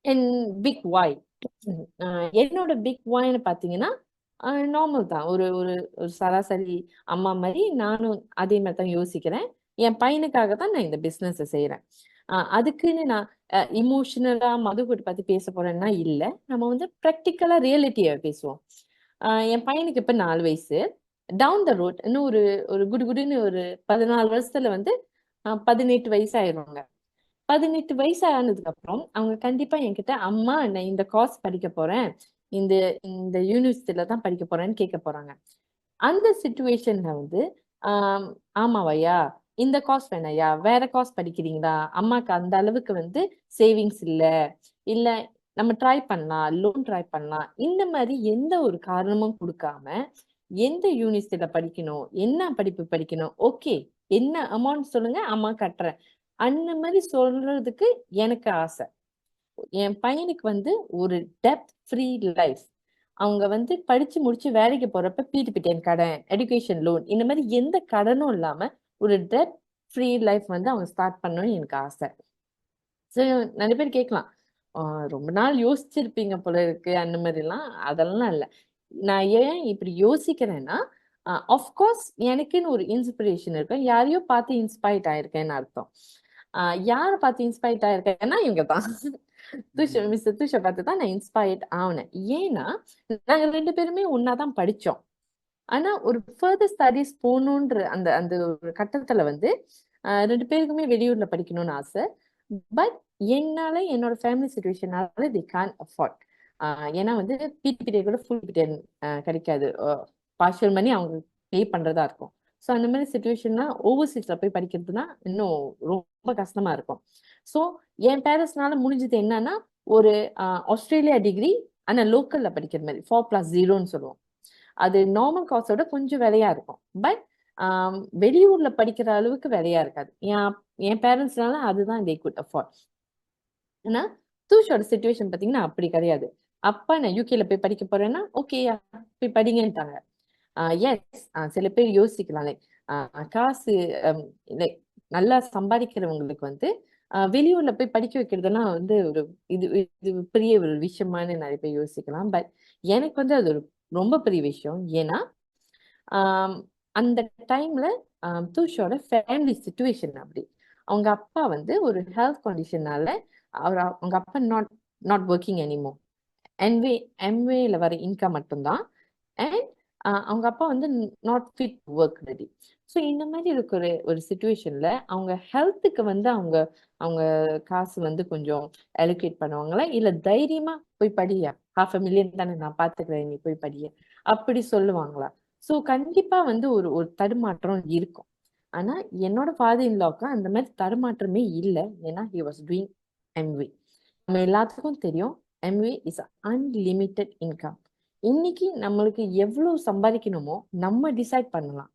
என் பிக் வாய், என்னோட பிக் வாய்னு பாத்தீங்கன்னா நார்மல் தான், ஒரு ஒரு ஒரு சராசரி அம்மா மாதிரி நானும் அதே மாதிரி தான் யோசிக்கிறேன். என் பையனுக்காக தான் நான் இந்த பிசினஸ் செய்யறேன். அதுக்குன்னு நான் இமோஷனலா மதர்ஹுட் பத்தி பேச போறேன்னா இல்ல. நம்ம வந்து ப்ராக்டிக்கலா ரியாலிட்டியை பேசுவோம். என் பையனுக்கு இப்ப 4 வயசு. டவுன் த ரோட் இன்னும் ஒரு ஒரு குடுகுடுன்னு ஒரு 14 வருஷத்துல வந்து 18 வயசு ஆயிருவாங்க. 18 வயசு ஆனதுக்கு அப்புறம் அவங்க கண்டிப்பா என்கிட்ட, அம்மா நான் இந்த கோர்ஸ் படிக்க போறேன், இந்த இந்த யூனிவர்சிட்டியில தான் படிக்க போறேன்னு கேட்க போறாங்க. அந்த சுச்சுவேஷன்ல வந்து ஆம், ஆமாவையா, இந்த காஸ் வேணாயா, வேற காஸ் படிக்கிறீங்களா, அம்மாக்கு அந்த அளவுக்கு வந்து சேவிங்ஸ் இல்ல, இல்ல நம்ம ட்ரை பண்ணலாம், லோன் ட்ரை பண்ணலாம், இந்த மாதிரி எந்த ஒரு காரணமும் கொடுக்காம எந்த யூனிவர்சிட்டியில படிக்கணும், என்ன படிப்பு படிக்கணும், ஓகே என்ன அமௌண்ட் சொல்லுங்க, அம்மா கட்டுறேன், அந்த மாதிரி சொல்றதுக்கு எனக்கு ஆசை. என் பையனுக்கு வந்து ஒரு டெப்த் ஃப்ரீ லைஃப். அவங்க வந்து படிச்சு முடிச்சு வேலைக்கு போறப்ப பிடிபிடிஎன் கடன், எடுகேஷன் லோன், இந்த மாதிரி எந்த கடனும் இல்லாம ஒரு டெப்த் ஃப்ரீ லைஃப் வந்து அவங்க ஸ்டார்ட் பண்ணணும்னு எனக்கு ஆசை. ஸோ நிறைய பேர் கேட்கலாம், ரொம்ப நாள் யோசிச்சிருப்பீங்க போல இருக்கு அந்த மாதிரிலாம். அதெல்லாம் இல்லை. நான் ஏன் இப்படி யோசிக்கிறேன்னா, ஆஃப்கோர்ஸ் எனக்குன்னு ஒரு இன்ஸ்பிரேஷன் இருக்கும். யாரையோ பார்த்து இன்ஸ்பைர்ட் ஆயிருக்கேன்னு அர்த்தம். யாரை பார்த்து இன்ஸ்பைர்ட் ஆயிருக்கேன்னா இவங்க தான். மிஸ்டர் துஷை பார்த்து தான் நான் இன்ஸ்பயர்ட் ஆனேன். ஏன்னா நாங்க 2 பேருமே ஒன்னாதான் படிச்சோம். ஆனா ஒரு ஃபர்தர் ஸ்டடீஸ் போகணுன்ற அந்த அந்த ஒரு கட்டத்துல வந்து 2 பேருக்குமே வெளியூர்ல படிக்கணும்னு ஆசை. பட் என்னால என்னோட ஃபேமிலி சுச்சுவேஷனால தி கான் அஃபோர்ட். ஏன்னா வந்து பிடிபிடிஏ கூட ஃபுல் பிடிஎன் கிடைக்காது. பார்ஷியல் மணி அவங்க பே பண்றதா இருக்கும். ஸோ அந்த மாதிரி சுச்சுவேஷன்னா ஓவர்சீஸ்ல போய் படிக்கிறதுனா இன்னும் ரொம்ப கஷ்டமா இருக்கும். ஸோ என் பேரண்ட்ஸ்னால முடிஞ்சது என்னன்னா, ஒரு ஆஸ்திரேலியா டிகிரி ஆனா லோக்கல்ல படிக்கிற மாதிரி 4+0ன்னு சொல்லுவோம். அது நார்மல் காசோட கொஞ்சம் விலையா இருக்கும். பட் வெளியூர்ல படிக்கிற அளவுக்கு விலையா இருக்காது. என் பேரண்ட்ஸ்னால அதுதான் தே குட் அஃபோர்ட். ஆனா தூஷோட சுச்சுவேஷன் பாத்தீங்கன்னா அப்படி கிடையாது. அப்பா நான் யூகேல போய் படிக்க போறேன்னா ஓகே போய் படிங்கன்ட்டாங்க. எஸ் சில பேர் யோசிக்கலாம், லைக் காசு லைக் நல்லா சம்பாதிக்கிறவங்களுக்கு வந்து வெளியூர்ல போய் படிக்க வைக்கிறதுனா வந்து ஒரு இது இது பெரிய ஒரு விஷயமானு நிறைய பேர் யோசிக்கலாம். பட் எனக்கு வந்து அது ஒரு ரொம்ப பெரிய விஷயம். ஏன்னா அந்த டைம்ல தூஷோட ஃபேமிலி சுச்சுவேஷன் அப்படி. அவங்க அப்பா வந்து ஒரு ஹெல்த் கண்டிஷனால அவங்க அப்பா நாட் நாட் ஒர்க்கிங் எனிமோ. எம்வேல வர இன்கம் மட்டும்தான். அண்ட் அவங்க அப்பா வந்து not fit work ready. So இந்த மாதிரி இருக்கிற ஒரு சுச்சுவேஷன்ல அவங்க ஹெல்த்துக்கு வந்து அவங்க அவங்க காசு வந்து கொஞ்சம் அலோகேட் பண்ணுவாங்களா, இல்ல தைரியமா போய் படியா, $500,000 தானே நான் பாத்துக்கிறேன் நீ போய் படிய, அப்படி சொல்லுவாங்களா? ஸோ கண்டிப்பா வந்து ஒரு ஒரு தடுமாற்றம் இருக்கும். ஆனா என்னோட ஃபாதர் இன்லாவுக்கு அந்த மாதிரி தடுமாற்றமே இல்லை. ஏன்னா ஹி வாஸ் டூயிங் எம்வே. நம்ம எல்லாத்துக்கும் தெரியும், எம்வே இஸ் அன்லிமிட்டெட் இன்கம். இன்னைக்கு நம்மளுக்கு எவ்வளவு சம்பாதிக்கணுமோ நம்ம டிசைட் பண்ணலாம்.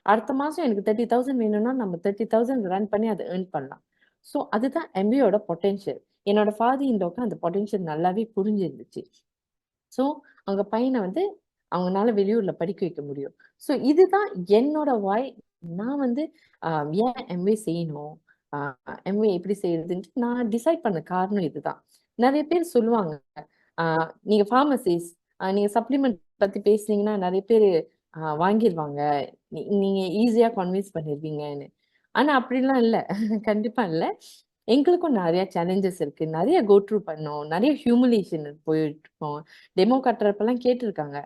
அடுத்த மாசம் எனக்கு 30,000 வேணும்னா நம்ம 30,000 ரன் பண்ணி அதை ஏர்ன் பண்ணலாம். ஸோ அதுதான் எம்பியோட பொட்டென்ஷியல். என்னோட ஃபாதர் இன்லோக்கு அந்த பொட்டென்ஷியல் நல்லாவே புரிஞ்சிருந்துச்சு. ஸோ அவங்க பையனை வந்து அவங்களால வெளியூர்ல படிக்க வைக்க முடியும். ஸோ இதுதான் என்னோட வாய். நான் வந்து ஏன் எம்ஏ செய்யணும், எம்ஏ எப்படி செய்யறதுன்ட்டு நான் டிசைட் பண்ண காரணம் இதுதான். நிறைய பேர் சொல்லுவாங்க, நீங்க ஃபார்மசிஸ்ட், நீங்க சப்ளிமெண்ட் பத்தி பேசுனீங்கன்னா நிறைய பேர் வாங்கிடுவாங்க, நீங்க ஈஸியா கன்வின்ஸ் பண்ணிருவீங்கன்னு. ஆனா அப்படிலாம் இல்லை. கண்டிப்பா இல்லை. எங்களுக்கும் நிறைய சேலஞ்சஸ் இருக்கு, நிறைய கோ த்ரூ பண்ணோம், நிறைய ஹியூமிலேஷன் போயிட்டு இருக்கோம். டெமோ கட்டுறப்பெல்லாம் கேட்டிருக்காங்க,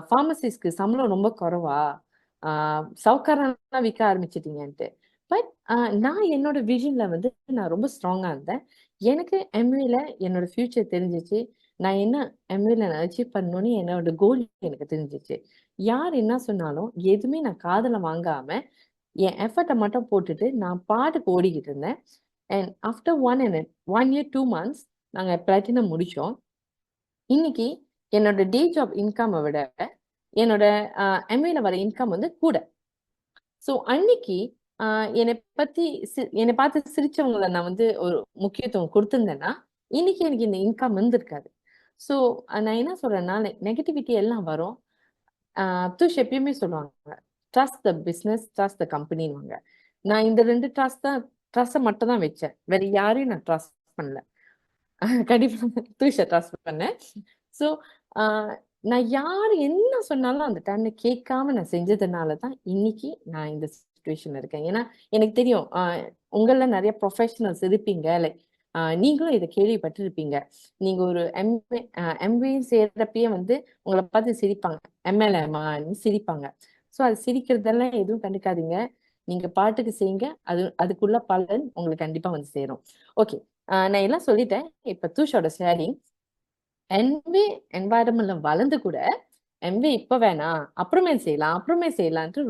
ஃபார்மசிஸ்ட்க்கு சம்பளம் ரொம்ப குறைவா, சவுக்காரெல்லாம் விற்க ஆரம்பிச்சிட்டீங்கன்ட்டு. பட் நான் என்னோட விஷன்ல வந்து நான் ரொம்ப ஸ்ட்ராங்கா இருந்தேன். எனக்கு எம்ஏல என்னோட ஃபியூச்சர் தெரிஞ்சிச்சு. நான் என்ன எம்ஏல நான் அச்சீவ் பண்ணணும்னு என்னோட கோல் எனக்கு தெரிஞ்சிச்சு. யார் என்ன சொன்னாலும் எதுவுமே நான் காதுல வாங்காம என் எஃபர்ட்டை மட்டும் போட்டுட்டு நான் பாட்டுக்கு ஓடிக்கிட்டு இருந்தேன். அண்ட் ஆஃப்டர் 1 year 2 months நாங்கள் பிளாட்டினம் முடித்தோம். இன்னைக்கு என்னோட டே ஜாப் இன்கம் விட என்னோட எம்ஏல வர இன்கம் வந்து கூட. ஸோ அன்னைக்கு என்னை பார்த்து சிரிச்சவங்களை நான் வந்து ஒரு முக்கியத்துவம் கொடுத்துருந்தேன்னா இன்னைக்கு எனக்கு இந்த இன்கம் வந்திருக்காது. ஸோ நான் என்ன சொல்றேன்னா, நெகட்டிவிட்டி எல்லாம் வரும். துஷ் எப்பயுமே சொல்லுவாங்க, trust the business, trust the கம்பெனின்னு. நான் இந்த 2 ட்ரஸ்ட்டை மட்டும் தான் வச்சேன். வேற யாரையும் நான் ட்ரஸ்ட் பண்ணல. கண்டிப்பா துஷை ட்ரஸ்ட் பண்ணேன். ஸோ நான் யார் என்ன சொன்னாலும் அந்த டைம்ல கேட்காம நான் செஞ்சதுனால தான் இன்னைக்கு நான் இந்த சுச்சுவேஷன்ல இருக்கேன். ஏன்னா எனக்கு தெரியும் உங்கள நிறைய ப்ரொஃபஷனல்ஸ் இருப்பீங்க. லைக் நீங்களும் இதை கேள்விப்பட்டிருப்பீங்க. நீங்க ஒரு எம்ஏ செய்யறப்பயே வந்து உங்களை பார்த்து சிரிப்பாங்க. எம்எல்ஏமான்னு சிரிப்பாங்க. ஸோ அது சிரிக்கிறதெல்லாம் எதுவும் கண்டுக்காதீங்க. நீங்க பாட்டுக்கு செய்யுங்க. அதுக்குள்ள பலன் உங்களுக்கு கண்டிப்பா வந்து சேரும். ஓகே, நான் எல்லாம் சொல்லிட்டேன். இப்ப தூஷோட ஷேரிங். என்வி என்வாயரன்மெண்ட்ல வளர்ந்து கூட எம்வி இப்ப வேணாம், அப்புறமே செய்யலான்ட்டு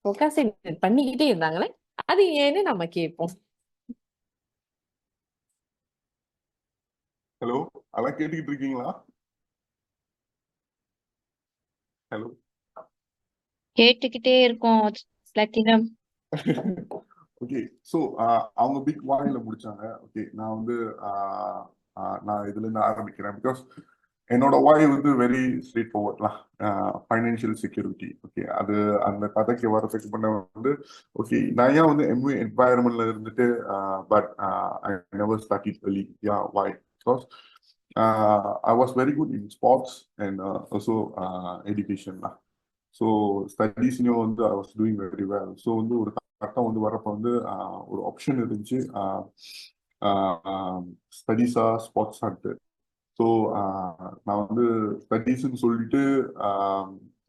ப்ரொகாஸ்டினேட் பண்ணிக்கிட்டே இருந்தாங்களே, அது ஏன்னு நம்ம கேட்போம். ஹலோ, அதெல்லாம் கேட்டுக்கிட்டு இருக்கீங்களா? ஹலோ. கேட்டுக்கிட்டே இருக்கோம் பிளாட்டினம். ஓகே, ஸோ அவங்க பிக் வாயில முடிச்சாங்க. ஓகே, நான் வந்து நான் இதுல இருந்து ஆரம்பிக்கிறேன். பிகாஸ் என்னோட வாய் வந்து வெரி ஸ்ட்ரெயிட் ஃபார்வர்ட்லாம். Financial security. ஓகே, அது அந்த கதைக்கு வரதுக்கு முன்ன வந்து ஓகே, நான் ஏன் வந்து எம்ஏ என்வாயர்மெண்ட்ல இருந்துட்டு but I never started early. Yeah, why? Because I was very good in sports and also education lah. So ஸ்டடீஸ்லையும் வந்து I was doing very well. So வந்து ஒரு கட்டம் வந்து வரப்போ வந்து ஒரு ஆப்ஷன் இருந்துச்சு, ஸ்டடீஸா ஸ்போர்ட்ஸான்ட்டு. ஸோ நான் வந்து ஸ்டடீஸ்ன்னு சொல்லிட்டு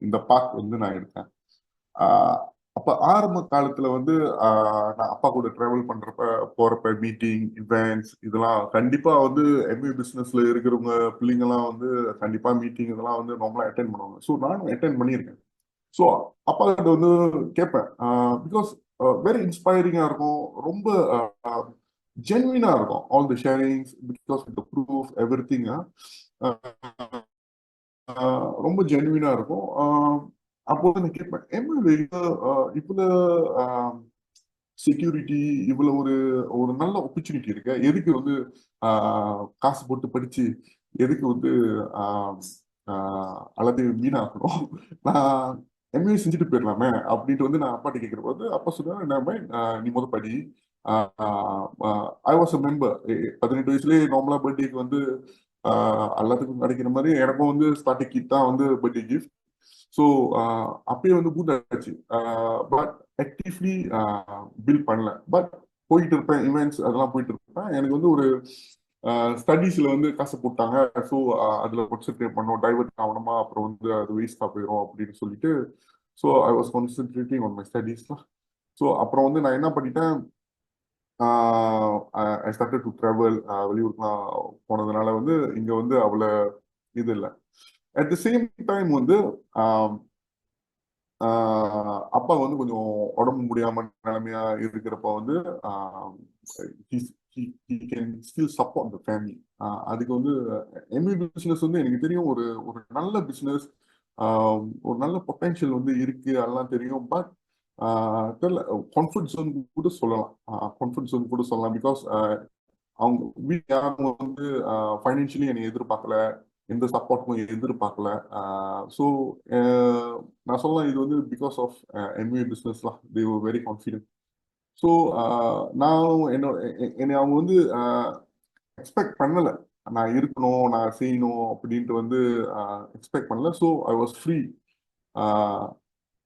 இந்த பாத் வந்து நான் எடுத்தேன். அப்போ ஆரம்ப காலத்துல வந்து நான் அப்பா கூட ட்ராவல் பண்றப்ப போறப்ப மீட்டிங் இவெண்ட்ஸ் இதெல்லாம் கண்டிப்பா வந்து எம்ஏ பிசினஸ்ல இருக்கிறவங்க பிள்ளைங்கெல்லாம் வந்து கண்டிப்பா மீட்டிங் இதெல்லாம் வந்து நார்மலா அட்டென்ட் பண்ணுவாங்க. ஸோ நானும் அட்டென்ட் பண்ணியிருக்கேன். ஸோ அப்பா கிட்ட வந்து கேட்பேன். பிகாஸ் வெரி இன்ஸ்பைரிங்கா இருக்கும், ரொம்ப ஜென்வினா இருக்கும். All the sharings because with proof every thing ரொம்ப ஜென்வினா இருக்கும். அப்போ வந்து நான் கேட்பேன், இவ்வளவு செக்யூரிட்டி, இவ்வளவு ஒரு நல்ல ஆப்பர்ச்சுனிட்டி இருக்கு, எதுக்கு வந்து காசு போட்டு படிச்சு எதுக்கு வந்து அல்லது வீணாக்கணும், நான் எம்ஏ செஞ்சுட்டு போயிடலாமே அப்படின்ட்டு வந்து நான் அப்பாட்ட கேட்கிற போது அப்பா சொன்னாரு, நீ முதல் படி. I was a member. 18 வயசுலேயே நார்மலா பர்த்டேக்கு வந்து எல்லாத்துக்கும் கிடைக்கிற மாதிரி எனக்கும் வந்து ஸ்டார்டிங் கிட் தான் வந்து பர்த்டே கிஃப்ட். ஸோ அப்பயே வந்து பூட் ஆச்சு. பட் ஆக்டிவ்லி பில் பண்ணல. பட் போயிட்டு இருப்பேன், இவெண்ட்ஸ் அதெல்லாம் போயிட்டு இருப்பேன். எனக்கு வந்து ஒரு ஸ்டடீஸ்ல வந்து காசு போட்டாங்க. ஸோ அதுல கான்சென்ட்ரேட் பண்ணோம், டைவர்ட் ஆகணுமா, அப்புறம் வந்து அது வேஸ்டா போயிடும் அப்படின்னு சொல்லிட்டு so I was concentrating on my ஸ்டடீஸ்லாம். ஸோ அப்புறம் வந்து நான் என்ன பண்ணிட்டேன், ஐ ஸ்டார்டட் டு ட்ராவல். வெளியூருக்குலாம் போனதுனால வந்து இங்க வந்து அவ்வளோ இது இல்லை. அட் தி சேம் டைம் வந்து அப்பா வந்து கொஞ்சம் உடம்பு முடியாம நிலைமையா இருக்கிறப்ப வந்து he can still support the family. அதுக்கு வந்து எம்ஏ பிசினஸ் வந்து எனக்கு தெரியும், ஒரு ஒரு நல்ல பிசினஸ், ஒரு நல்ல பொட்டன்ஷியல் வந்து இருக்கு, அதெல்லாம் தெரியும். பட் தெரியல, கம்ஃபர்ட் ஜோன் கூட சொல்லலாம். பிகாஸ் அவங்க வீட்டு யாரும் வந்து ஃபைனான்சியலி என்னை எதிர்பார்க்கல, எந்த சப்போர்ட்டுக்கும் எதிர்பார்க்கல. ஸோ நான் சொல்லலாம், இது வந்து பிகாஸ் ஆஃப் எம்ஏ பிஸ்னஸ்லாம் they were very confident. So நான் என்னை அவங்க வந்து எக்ஸ்பெக்ட் பண்ணலை, நான் இருக்கணும், நான் செய்யணும் அப்படின்ட்டு வந்து எக்ஸ்பெக்ட் பண்ணல. So I was free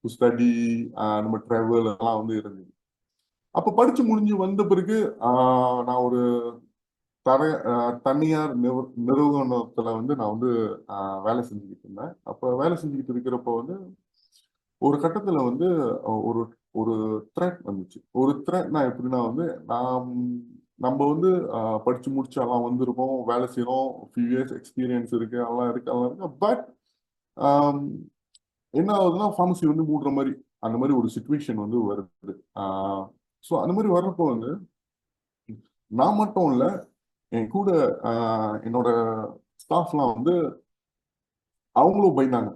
to study, நம்ம ட்ராவல் எல்லாம் வந்து இருந்தது. அப்போ படிச்சு முடிஞ்சு வந்த பிறகு நான் ஒரு தனியார் நிறுவனத்துல வந்து நான் வந்து வேலை செஞ்சுக்கிட்டு இருந்தேன். அப்போ வேலை செஞ்சுக்கிட்டு இருக்கிறப்ப வந்து ஒரு கட்டத்துல வந்து ஒரு ஒரு த்ரெட் வந்துச்சு. ஒரு த்ரெட்னா எப்படின்னா வந்து நம்ம வந்து படிச்சு முடிச்சு எல்லாம் வந்திருக்கோம், வேலை செய்யறோம், ஃபியூ இயர்ஸ் எக்ஸ்பீரியன்ஸ் இருக்கு, எல்லாம் இருக்கு. பட் என்ன ஆகுதுன்னா ஃபார்மசி வந்து மூடுற மாதிரி அந்த மாதிரி ஒரு சுச்சுவேஷன் வந்து வருது. ஸோ அந்த மாதிரி வர்றப்போ வந்து நான் மட்டும் இல்லை, என் கூட என்னோட ஸ்டாஃப்லாம் வந்து அவங்களும் பயந்தாங்க.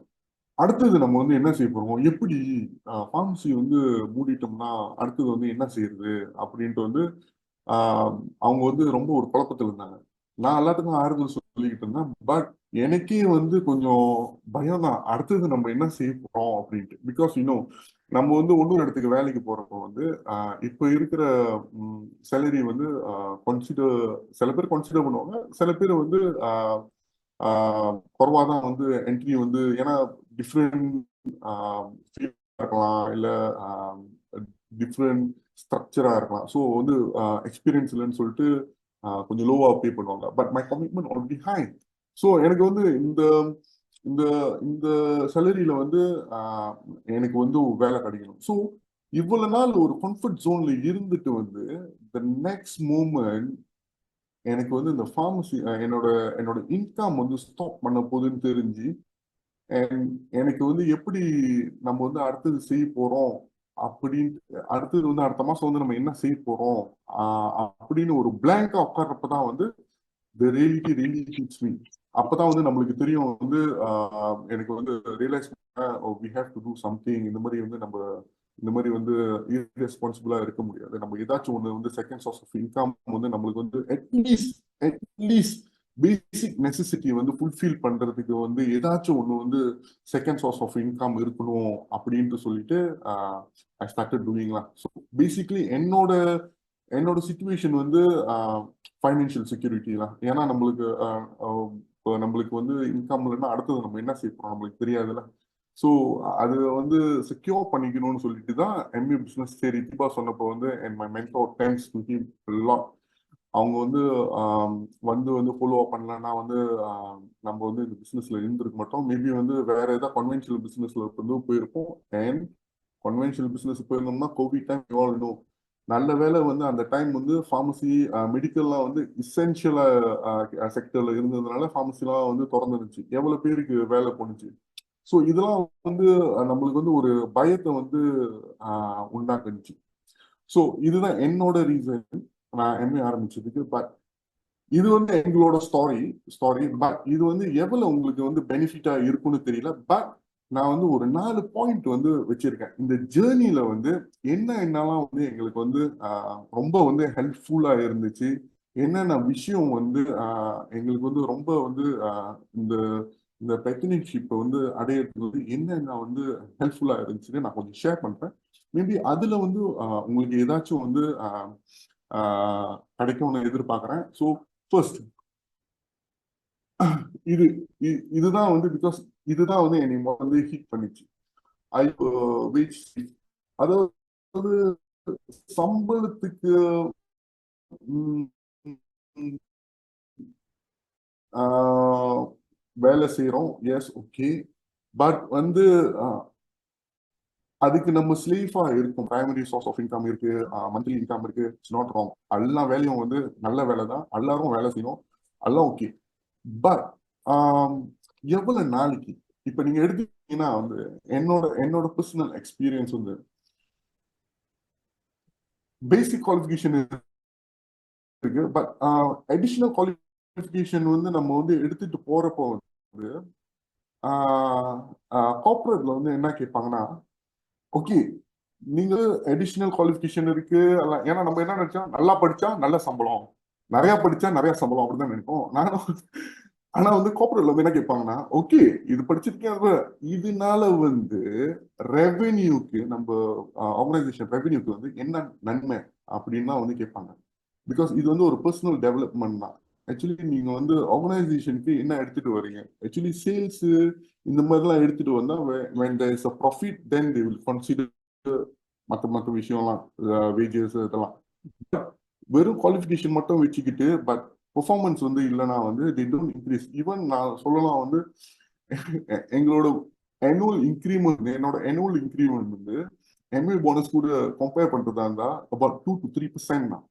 அடுத்தது நம்ம வந்து என்ன செய்ய போறோம், எப்படி ஃபார்மசி வந்து மூடிட்டோம்னா அடுத்தது வந்து என்ன செய்யறது அப்படின்ட்டு வந்து அவங்க வந்து ரொம்ப ஒரு குழப்பத்தில் இருந்தாங்க. நான் எல்லாத்துக்கும் ஆறுதல் சொல்லிக்கிட்டு இருந்தேன். பட் எனக்கே வந்து கொஞ்சம் பயம் தான், அடுத்தது நம்ம என்ன செய்ய போறோம் அப்படின்ட்டு. பிகாஸ் இன்னும் நம்ம வந்து ஒன்னொரு இடத்துக்கு வேலைக்கு போறப்போ வந்து இப்போ இருக்கிற சேலரி வந்து சில பேர் கன்சிடர் பண்ணுவாங்க, சில பேர் வந்து குறைவா தான் வந்து என்ட்ரி வந்து, ஏன்னா டிஃப்ரெண்ட் இருக்கலாம், இல்லை டிஃப்ரெண்ட் ஸ்ட்ரக்சரா இருக்கலாம். ஸோ வந்து எக்ஸ்பீரியன்ஸ் இல்லைன்னு சொல்லிட்டு கொஞ்சம் லோவா பே பண்ணுவாங்க. But my commitment already high. So எனக்கு வந்து இந்த இந்த இந்த சேலரியில வந்து எனக்கு வந்து வேலை கிடைக்கணும். ஸோ இவ்வளவு நாள் ஒரு கம்ஃபர்ட் ஜோன்ல இருந்துட்டு வந்து த நெக்ஸ்ட் மூமெண்ட் எனக்கு வந்து இந்த ஃபார்மசி என்னோட இன்கம் வந்து ஸ்டாப் பண்ண போகுதுன்னு தெரிஞ்சு எனக்கு வந்து எப்படி நம்ம வந்து அடுத்தது செய்ய போறோம் அப்படின்னு அடுத்தது வந்து அடுத்த மாசம் வந்து நம்ம என்ன செய்ய போறோம் அப்படின்னு ஒரு பிளாங்கா உட்கார்றப்பதான் வந்து the reality really hits me. அப்பதான் வந்து நம்மளுக்கு தெரியும் வந்து எனக்கு வந்து realise we have to do something. இந்த மாதிரி வந்து நம்ம இந்த மாதிரி வந்து irresponsible-ஆ இருக்க முடியாது. நம்ம ஏதாச்சும் ஒண்ணு வந்து செகண்ட் சோர்ஸ் ஆஃப் இன்கம் வந்து நம்மளுக்கு வந்து அட்லீஸ்ட் பேசிக் நெசசிட்டி வந்து ஃபுல்ஃபில் பண்றதுக்கு வந்து ஏதாச்சும் ஒண்ணு வந்து செகண்ட் சோர்ஸ் ஆஃப் இன்கம் இருக்கணும் அப்படின்ட்டு சொல்லிட்டு ஐ ஸ்டார்டட் டூயிங்லாம். ஸோ பேசிக்லி என்னோட சிச்சுவேஷன் வந்து ஃபைனான்சியல் செக்யூரிட்டி தான். ஏன்னா நம்மளுக்கு வந்து இன்கம் இல்லைன்னா அடுத்தது நம்ம என்ன செய்ய போறோம் நம்மளுக்கு தெரியாதுல்ல. ஸோ அது வந்து செக்யூர் பண்ணிக்கணும்னு சொல்லிட்டு தான் எம்ஏ பிஸ்னஸ் சரி தீபா சொன்னப்போ வந்து my mentor thanks to him lot. அவங்க வந்து ஃபாலோ அப் பண்ணலன்னா வந்து நம்ம வந்து இந்த பிஸ்னஸ்ல இருந்திருக்க மாட்டோம். மேபி வந்து வேற ஏதாவது கன்வென்ஷனல் பிஸ்னஸ்ல வந்து போயிருப்போம். அண்ட் கன்வென்ஷனல் பிஸ்னஸ் போயிருந்தோம்னா கோவிட் டைம் ஆல் நோ. நல்ல வேலை வந்து அந்த டைம் வந்து ஃபார்மசி மெடிக்கல்லாம் வந்து இசென்ஷியலா செக்டர்ல இருந்ததுனால ஃபார்மசிலாம் வந்து திறந்துருச்சு. எவ்வளவு பேருக்கு வேலை போணுச்சு. ஸோ இதெல்லாம் வந்து நம்மளுக்கு வந்து ஒரு பயத்தை வந்து உண்டாக்குச்சு. ஸோ இதுதான் என்னோட ரீசன் நான் எம்ஏ ஆரம்பிச்சதுக்கு. பட் இது வந்து எங்களோட ஸ்டாரி. பட் இது வந்து எவ்வளவு உங்களுக்கு வந்து பெனிஃபிட்டா இருக்குன்னு தெரியல. பட் நான் வந்து ஒரு 4 பாயிண்ட் வந்து வச்சிருக்கேன். இந்த ஜேர்னில வந்து என்னென்னலாம் வந்து எங்களுக்கு வந்து ரொம்ப வந்து ஹெல்ப்ஃபுல்லா இருந்துச்சு, என்னென்ன விஷயம் வந்து எங்களுக்கு வந்து ரொம்ப வந்து இந்த பெர்சன்ஷிப்பை வந்து அடையிறதுக்கு வந்து என்னென்ன வந்து ஹெல்ப்ஃபுல்லா இருந்துச்சுன்னு நான் கொஞ்சம் ஷேர் பண்றேன். மேபி அதுல வந்து உங்களுக்கு ஏதாச்சும் வந்து கிடைக்கும்னு எதிர்பார்க்குறேன். ஸோ ஃபர்ஸ்ட் இதுதான் வந்து பிகாஸ் இதுதான் வந்து என்னை வந்து ஹிட் பண்ணிச்சு. அதாவது சம்பளத்துக்கு வேலை செய்யறோம், எஸ் ஓகே. பட் வந்து அதுக்கு நம்ம ஸ்லீஃபா இருக்கும். பிரைமரி சோர்ஸ் ஆஃப் இன்கம் இருக்கு, மந்த்லி இன்கம் இருக்கு. It's not wrong. எல்லா வேலையும் வந்து நல்ல வேலை தான், எல்லாரும் வேலை செய்யணும், எல்லாம் ஓகே. பட் எவ்வளவு நாளைக்கு இப்ப நீங்க எடுத்தீங்கன்னா வந்து என்னோட பர்சனல் எக்ஸ்பீரியன்ஸ் வந்து பேசிக் குவாலிஃபிகேஷன் இருக்கு. பட் அடிஷனல் குவாலிஃபிகேஷன் வந்து நம்ம வந்து எடுத்துட்டு போறப்போ வந்து கார்பரேட்ல வந்து என்ன கேட்பாங்கன்னா, ஓகே நீங்க அடிஷனல் குவாலிஃபிகேஷன் இருக்கு. ஏன்னா நம்ம என்ன நினைச்சோம், நல்லா படிச்சா நல்ல சம்பளம், நிறைய படிச்சா நிறைய சம்பளம் அப்படிதான் நினைப்போம். ஆனா வந்து கார்பரேட்ல வந்து என்ன கேட்பாங்கன்னா, ஓகே இது படிச்சிருக்கேன், இதனால வந்து ரெவென்யூக்கு நம்ம ஆர்கனைசேஷன் ரெவென்யூக்கு வந்து என்ன நன்மை அப்படின்னு தான் வந்து கேட்பாங்க. பிகாஸ் இது வந்து ஒரு பர்சனல் டெவலப்மெண்ட் தான். ஆக்சுவலி நீங்க வந்து ஆர்கனைசேஷனுக்கு என்ன எடுத்துட்டு வரீங்க, ஆக்சுவலி சேல்ஸ் இந்த மாதிரிலாம் எடுத்துட்டு வந்தா when there is a profit then they will consider மற்ற விஷயம்லாம் வேஜஸ் இதெல்லாம். வெறும் குவாலிஃபிகேஷன் மட்டும் வச்சுக்கிட்டு பட் பெர்ஃபார்மன்ஸ் வந்து இல்லைன்னா வந்து they don't increase. ஈவன் நான் சொல்லலாம் வந்து எங்களோட annual increment, என்னோட annual increment வந்து எம்ஏ போனஸ் கூட கம்பேர் பண்றதா இருந்தா about 2 to 3% தான்.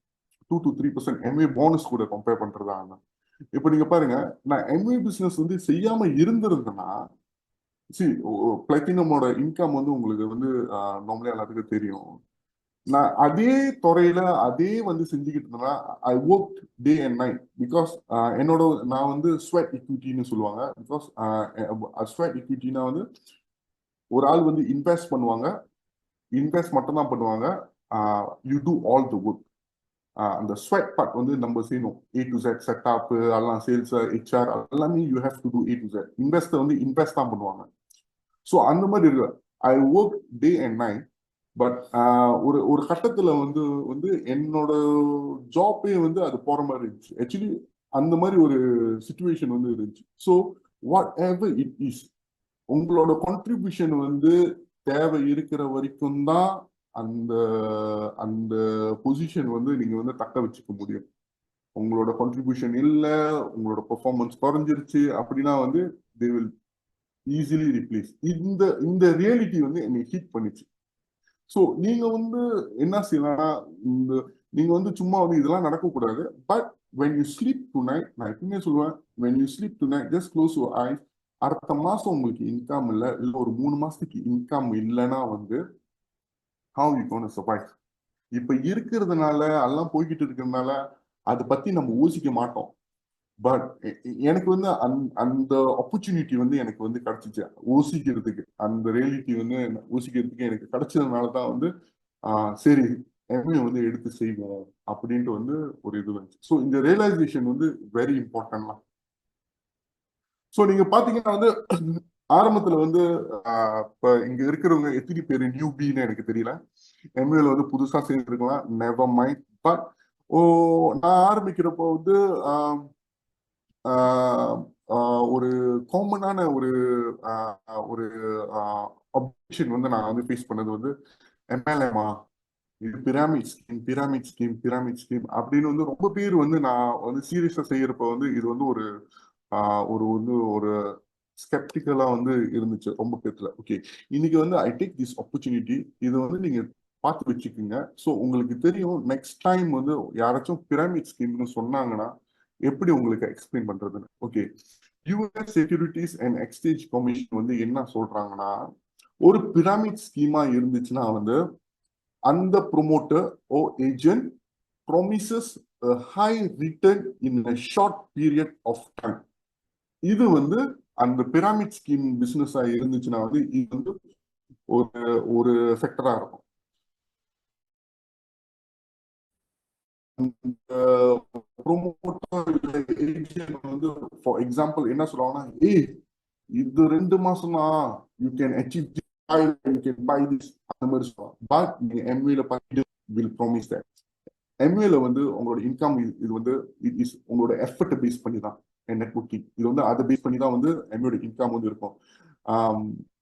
2 to 3% எம்ஏ போனஸ் கூட கம்பேர் பண்றதா இருந்தா. இப்ப நீங்க பாருங்க, நான் எம்ஏ பிசினஸ் வந்து செய்யாம இருந்திருந்தேன்னா, பிளாட்டினமோட இன்கம் வந்து உங்களுக்கு வந்து நார்மலா எல்லாத்துக்கும் தெரியும். நான் அதே துறையில அதே வந்து செஞ்சுக்கிட்டு இருந்தேன்னா ஐ work day and night. Because நான் வந்து ஸ்வெட் இக்விட்டின்னு சொல்லுவாங்க. பிகாஸ் ஸ்வெட் இக்விட்டினா வந்து ஒரு ஆள் வந்து இன்வெஸ்ட் பண்ணுவாங்க, இன்வெஸ்ட் மட்டும் தான் பண்ணுவாங்க, you do all the work. அந்த ஸ்வெட் பார்ட் வந்து நம்ம செய்யணும். A to Z செட்டப் எல்லாம், சேல்ஸ், ஹெச்ஆர் எல்லாமே you have to do A to Z. Investor வந்து இன்வெஸ்ட் தான் பண்ணுவாங்க. ஸோ அந்த மாதிரி இருக்கு. I work day and night. But ஒரு கட்டத்துல வந்து என்னோட ஜாப்பே வந்து அது போற மாதிரி இருந்துச்சு. ஆக்சுவலி அந்த மாதிரி ஒரு சிச்சுவேஷன் வந்து இருந்துச்சு. So what ever it is, உங்களோட கான்ட்ரிபியூஷன் வந்து தேவை இருக்கிற வரைக்கும் தான் அந்த அந்த பொசிஷன் வந்து நீங்க வந்து தக்க வச்சுக்க முடியும். உங்களோட கான்ட்ரிபியூஷன் இல்ல, உங்களோட பெர்ஃபார்மன்ஸ் குறைஞ்சிருச்சு அப்படின்னா வந்து தே வில் ஈஸிலி ரிப்ளேஸ். இந்த இந்த ரியாலிட்டி வந்து என்னை ஹிட் பண்ணிச்சு. ஸோ நீங்க வந்து என்ன செய்யலாம், இந்த நீங்க வந்து சும்மா வந்து இதெல்லாம் நடக்கக்கூடாது. But when you sleep tonight, நான் எப்பவுமே சொல்லுவேன், when you sleep tonight just close your eyes. அடுத்த மாசம் உங்களுக்கு இன்கம் இல்ல ஒரு 3 மாசத்துக்கு இன்கம் இல்லைன்னா வந்து how you gonna survive? இப்ப இருக்கிறதுனால எல்லாம் போய்கிட்டு இருக்கிறதுனால அதை பத்தி நம்ம யோசிக்க மாட்டோம். பட் எனக்கு வந்து அந்த ஆப்பர்ச்சுனிட்டி வந்து எனக்கு வந்து கிடைச்சிச்சு யோசிக்கிறதுக்கு. அந்த ரியாலிட்டி வந்து யோசிக்கிறதுக்கு எனக்கு கிடைச்சதுனால தான் வந்து சரி எம்ஏ வந்து எடுத்து செய்வோம் அப்படின்ட்டு வந்து ஒரு இது வந்துச்சு. ஸோ இந்த ரியலைசேஷன் வந்து வெரி இம்பார்ட்டன்ட்லாம். ஸோ நீங்க பாத்தீங்கன்னா வந்து ஆரம்பத்துல வந்து இப்ப இங்க இருக்கிறவங்க எத்தனை பேர் நியூபின்னு எனக்கு தெரியல. எம்ஏல வந்து புதுசா சேர்ந்துருக்கலாம், நெவர் மைண்ட். பட் நான் ஆரம்பிக்கிறப்போ வந்து ஒரு காமனான ஒரு ஒரு அப்ஜெக்ஷன் வந்து நான் வந்து ஃபேஸ் பண்ணது வந்து எம்எல்ஏமா இது pyramid scheme pyramid scheme pyramid scheme அப்படின்னு வந்து ரொம்ப பேர் வந்து நான் வந்து சீரியஸா செய்யறப்ப வந்து இது வந்து ஒரு ஒரு வந்து ஒரு ஸ்கெப்டிக்கலா வந்து இருந்துச்சு ரொம்ப பேர்ல. ஓகே, இன்னைக்கு வந்து ஐ டேக் திஸ் ஆப்பர்ச்சுனிட்டி, இது வந்து நீங்க பார்த்து வச்சுக்கோங்க. ஸோ உங்களுக்கு தெரியும் நெக்ஸ்ட் டைம் வந்து யாராச்சும் பிரமிட் ஸ்கீம்னு சொன்னாங்கன்னா எப்படி உங்களுக்கு எக்ஸ்பிளைன் பண்றதுன்னு. Okay, US securities and exchange commission வந்து என்ன சொல்றாங்கன்னா, ஒரு பிரமிட் ஸ்கீமா இருந்துச்சுன்னா வந்து அந்த promoter or agent promises a high return in a short period of time. இது வந்து அந்த பிரமிட் ஸ்கீம் பிசினஸா இருந்துச்சுன்னா வந்து இது வந்து ஒரு ஒரு ஃபேக்டரா இருக்கும். ப்ரொமோட்டர் ஏஜென்ட் வந்து ஃபார் எக்ஸாம்பிள் என்ன சொல்லுவாங்கன்னா, இது 2 மாசம் தான் you can achieve you can buy this அந்த மாதிரி சொல்லுவாங்க. பட் நீங்க எம்ஏல பார்த்துட்டு வில் ப்ராமிஸ் தட். எம்ஏல வந்து உங்களோட இன்கம் இது வந்து இட் இஸ் உங்களோட எஃபர்ட்டை பேஸ் பண்ணி தான் நெட்வொர்க்கிங். இது வந்து அதை பேஸ் பண்ணி தான் வந்து எம்ஏட இன்கம் வந்து இருக்கும்.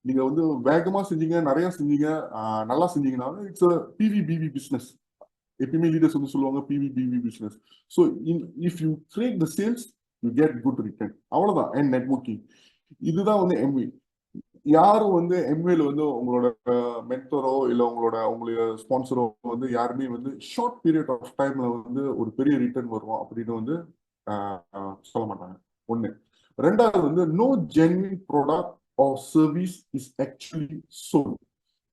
நீங்க வந்து வேகமா செஞ்சீங்க, நிறைய செஞ்சீங்க, நல்லா செஞ்சீங்கன்னா இட்ஸ் பிவிபிவி பிசினஸ். எப்பயுமே லீடர்ஸ் வந்து சொல்லுவாங்க PV BV business. So if you create the sales you get good return. அவ்வளவுதான். அண்ட் நெட்வொர்க்கிங் இதுதான் வந்து எம்ஏ. யாரும் வந்து எம்ஏல வந்து உங்களோட மென்டரோ இல்ல உங்களுடைய ஸ்பான்சரோ வந்து யாருமே வந்து ஷார்ட் பீரியட் ஆஃப் டைம்ல வந்து ஒரு பெரிய ரிட்டர்ன் வரும் அப்படின்னு வந்து சொல்ல மாட்டாங்க. ஒண்ணு. ரெண்டாவது வந்து no genuine product or service is actually sold.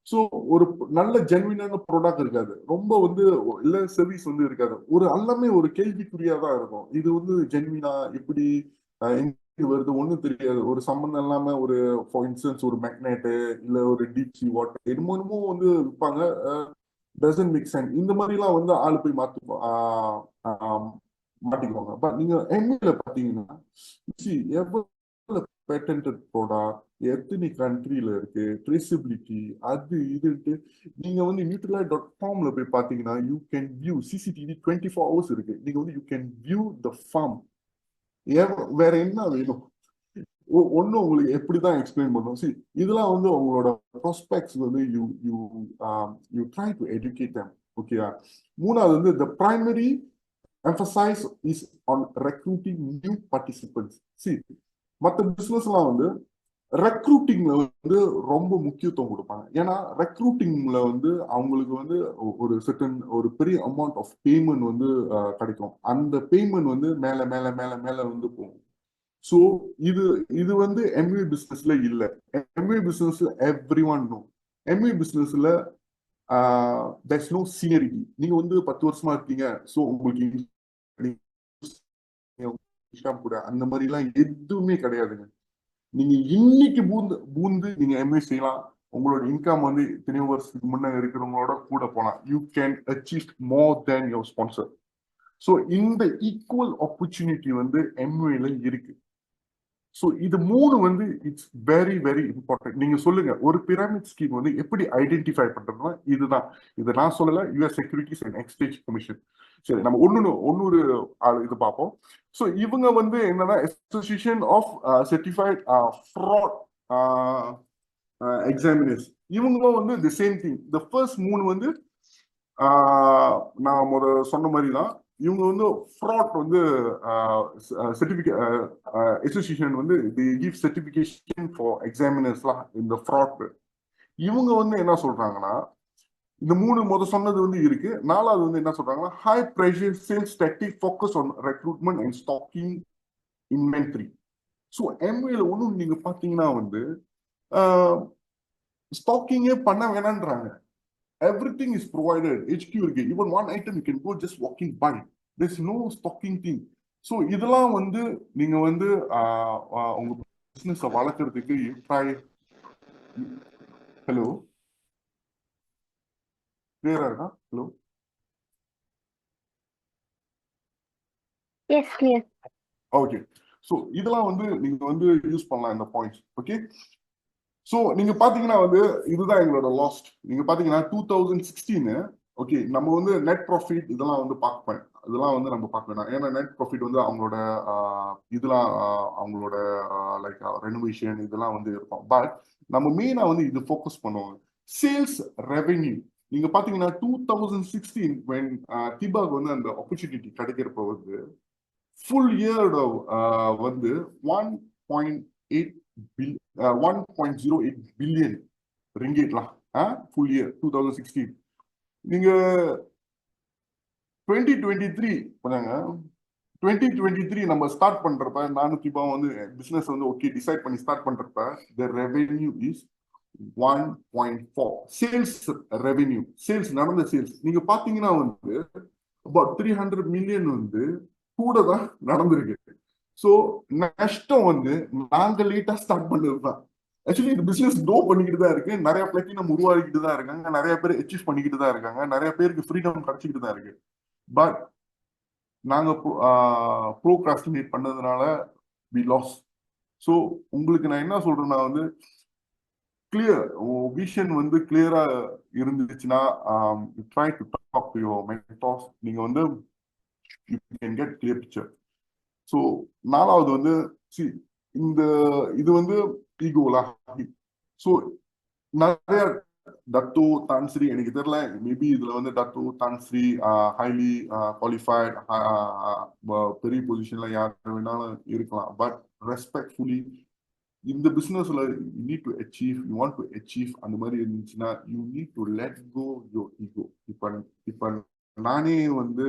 So ஒரு நல்ல ஜென்வினான ப்ராடக்ட் இருக்காது, ரொம்ப வந்து இல்ல சர்வீஸ் வந்து இருக்காது, ஒரு எல்லாமே ஒரு கேள்விக்குறியா தான் இருக்கும். இது வந்து ஜென்வினா எப்படி வருது ஒண்ணும் தெரியாது, ஒரு சம்பந்தம் இல்லாம ஒரு ஃபார் இன்ஸ்டன்ஸ் ஒரு மேக்னெட்டு இல்ல ஒரு டீப் சி வாட்டர் என்னமோ வந்து விற்பாங்க, டசன்ட் மேக் சென்ஸ். இந்த மாதிரி எல்லாம் வந்து ஆளு போய் மாட்டிக்குவாங்க. பட் நீங்க எம்ஏல பாத்தீங்கன்னா எவ்வளவு பேட்டன்டட் ப்ராடக்ட் எத்தனை கண்ட்ரியில இருக்கு, ட்ரேசபிலிட்டி அது இதுன்ட்டு நீங்க வந்து நியூட்ரலைட்.comல போய் பாத்தீங்கன்னா you can view CCTV 24 hours இருக்கு. நீங்க வந்து you can view the farm. வேற என்ன வேணும்? ஒண்ணு உங்களுக்கு எப்படிதான் எக்ஸ்பிளைன் பண்ணும். சி இதெல்லாம் வந்து உங்களோட ப்ராஸ்பெக்ட்ஸ் வந்து you try to educate them. ஓகேயா? மூணாவது வந்து the primary emphasis is on recruiting new participants. See, மற்ற பிசினஸ்லாம் வந்து ரெக்ரூட்டிங்ல வந்து ரொம்ப முக்கியத்துவம் கொடுப்பாங்க. ஏன்னா ரெக்ரூட்டிங்ல வந்து அவங்களுக்கு வந்து ஒரு செர்டன் ஒரு பெரிய அமௌண்ட் ஆஃப் பேமெண்ட் வந்து கிடைக்கும். அந்த பேமெண்ட் வந்து மேல மேல மேல மேல வந்து போகும். ஸோ இது வந்து எம்ஏ பிசினஸ்ல இல்ல. எம்ஏ பிசினஸ்ல எவ்ரி ஒன் நோ. எம்ஏ பிசினஸ்ல there's no seniority. நீங்க வந்து 10 வருஷமா இருக்கீங்க, ஸோ உங்களுக்கு கூட அந்த மாதிரி எல்லாம் எதுவுமே கிடையாதுங்க. நீங்க இன்னைக்கு பூந்து நீங்க எம்ஏ செய்யலாம். உங்களோட இன்கம் வந்து இத்தனை வருஷத்துக்கு முன்ன இருக்கிறவங்களோட கூட போலாம். You can achieve more than your sponsor. So இந்த ஈக்குவல் ஆப்பர்ச்சுனிட்டி வந்து எம்ஏல இருக்கு. ஸோ இது மூணு வந்து இட்ஸ் வெரி வெரி இம்பார்ட்டன்ட். நீங்க சொல்லுங்க ஒரு பிரமிட் ஸ்கீம் வந்து எப்படி ஐடென்டிஃபை பண்றதுன்னா இதுதான். இதை நான் சொல்லல, US securities and exchange commission. சரி, நம்ம ஒன்னொரு இது பார்ப்போம். ஸோ இவங்க வந்து என்னன்னா association of certified fraud examiners இவங்களும் வந்து the same thing. The first 3 வந்து நான் சொன்ன மாதிரி தான். இவங்க வந்து ஃப்ராட் வந்து சர்டிபிகேட் அசோசியேஷன் வந்து தி கிவ் சர்டிபிகேஷன் ஃபார் எக்ஸாமினர்ஸ்லாம் இந்த ஃப்ராட். இவங்க வந்து என்ன சொல்றாங்கன்னா, இந்த 3 சொன்னது வந்து இருக்கு. 4வது வந்து என்ன சொல்றாங்கன்னா, high pressure sales tactic focus on recruitment and stocking inventory. So எம்ஏல ஒன்றும் நீங்க பாத்தீங்கன்னா வந்து ஸ்டாக்கிங்கே பண்ண வேணான்றாங்க. Everything is provided. HQ இருக்கு. Even one item you can go just walking by. There's no stocking thing. So இதெல்லாம் வந்து நீங்க வந்து உங்க பிசினஸ் வளர்க்கறதுக்கு try. ஹலோ, கிளியரா இருக்கா? Hello, Yes, clear. Okay. So இதெல்லாம் வந்து நீங்க வந்து யூஸ் பண்ணலாம் இந்த பாயிண்ட்ஸ். ஓகே, ஸோ நீங்க பாத்தீங்கன்னா வந்து இதுதான் எங்களோட லாஸ்ட். நீங்க பாத்தீங்கன்னா 2016 ஓகே, நம்ம வந்து நெட் ப்ராஃபிட் இதெல்லாம் வந்து பார்ப்பேன். இதெல்லாம் வந்து நம்ம பார்க்க வேணாம். ஏன்னா நெட் ப்ராஃபிட் வந்து அவங்களோட இதெல்லாம் அவங்களோட லைக் ரெனோவேஷன் இதெல்லாம் வந்து இருக்கும். பட் நம்ம மெயினா வந்து இது ஃபோக்கஸ் பண்ணுவோம் சேல்ஸ் ரெவென்யூ. நீங்க பாத்தீங்கன்னா 2016 when திபாக் வந்து அந்த ஆப்பர்ச்சுனிட்டி கிடைக்கிறப்ப வந்து ஃபுல் இயரோட வந்து 1.08 பில்லியன் ரிங்கேட்லாம் ஃபுல் இயர் 2016. நீங்க 2023 நம்ம ஸ்டார்ட் பண்றப்ப நானும் தீபாவும் வந்து பிசினஸ் வந்து ஓகே டிசைட் பண்ணி ஸ்டார்ட் பண்றப்ப the revenue is 1.4 sales revenue. Sales நடந்த சேல்ஸ் நீங்க பாத்தீங்கன்னா வந்து about 300 மில்லியன் வந்து கூட தான் நடந்திருக்கு. ஸோ நஷ்டம் வந்து நாங்க லேட்டா ஸ்டார்ட் பண்ணதுதான். ஆக்சுவலி இந்த பிசினஸ் க்ரோ பண்ணிக்கிட்டு தான் இருக்கு. நிறைய பிளாட்டினம் உருவாக்கிட்டு தான் இருக்காங்க. நிறைய பேர் அச்சீவ் பண்ணிக்கிட்டு தான் இருக்காங்க. நிறைய பேருக்கு ஃப்ரீடம் கிடைச்சிக்கிட்டு தான் இருக்கு. பட் நாங்க ப்ரோக்ராஸ்டினேட் பண்ணதுனால வி லாஸ். ஸோ உங்களுக்கு நான் என்ன சொல்றேன்னா வந்து கிளியர் விஷன் வந்து கிளியரா இருந்துச்சுன்னா try to talk to your mentors. நீங்க வந்து you can get clear picture. So 4வது வந்து இந்த இது வந்து ஈகோலா. ஸோ நிறைய தத்து தான்ஸ்ரீ எனக்கு தெரியல, மேபி இதுல வந்து தத்து தான்ஸ்ரீ ஹைலி குவாலிஃபைட் பெரிய பொசிஷன்ல யார் வேணாலும் இருக்கலாம். பட் ரெஸ்பெக்ட்ஃபுல்லி இந்த பிசினஸ்ல you need to achieve, you want to achieve அந்த மாதிரி இருந்துச்சுன்னா you need to let go your ego. இப்ப நானே வந்து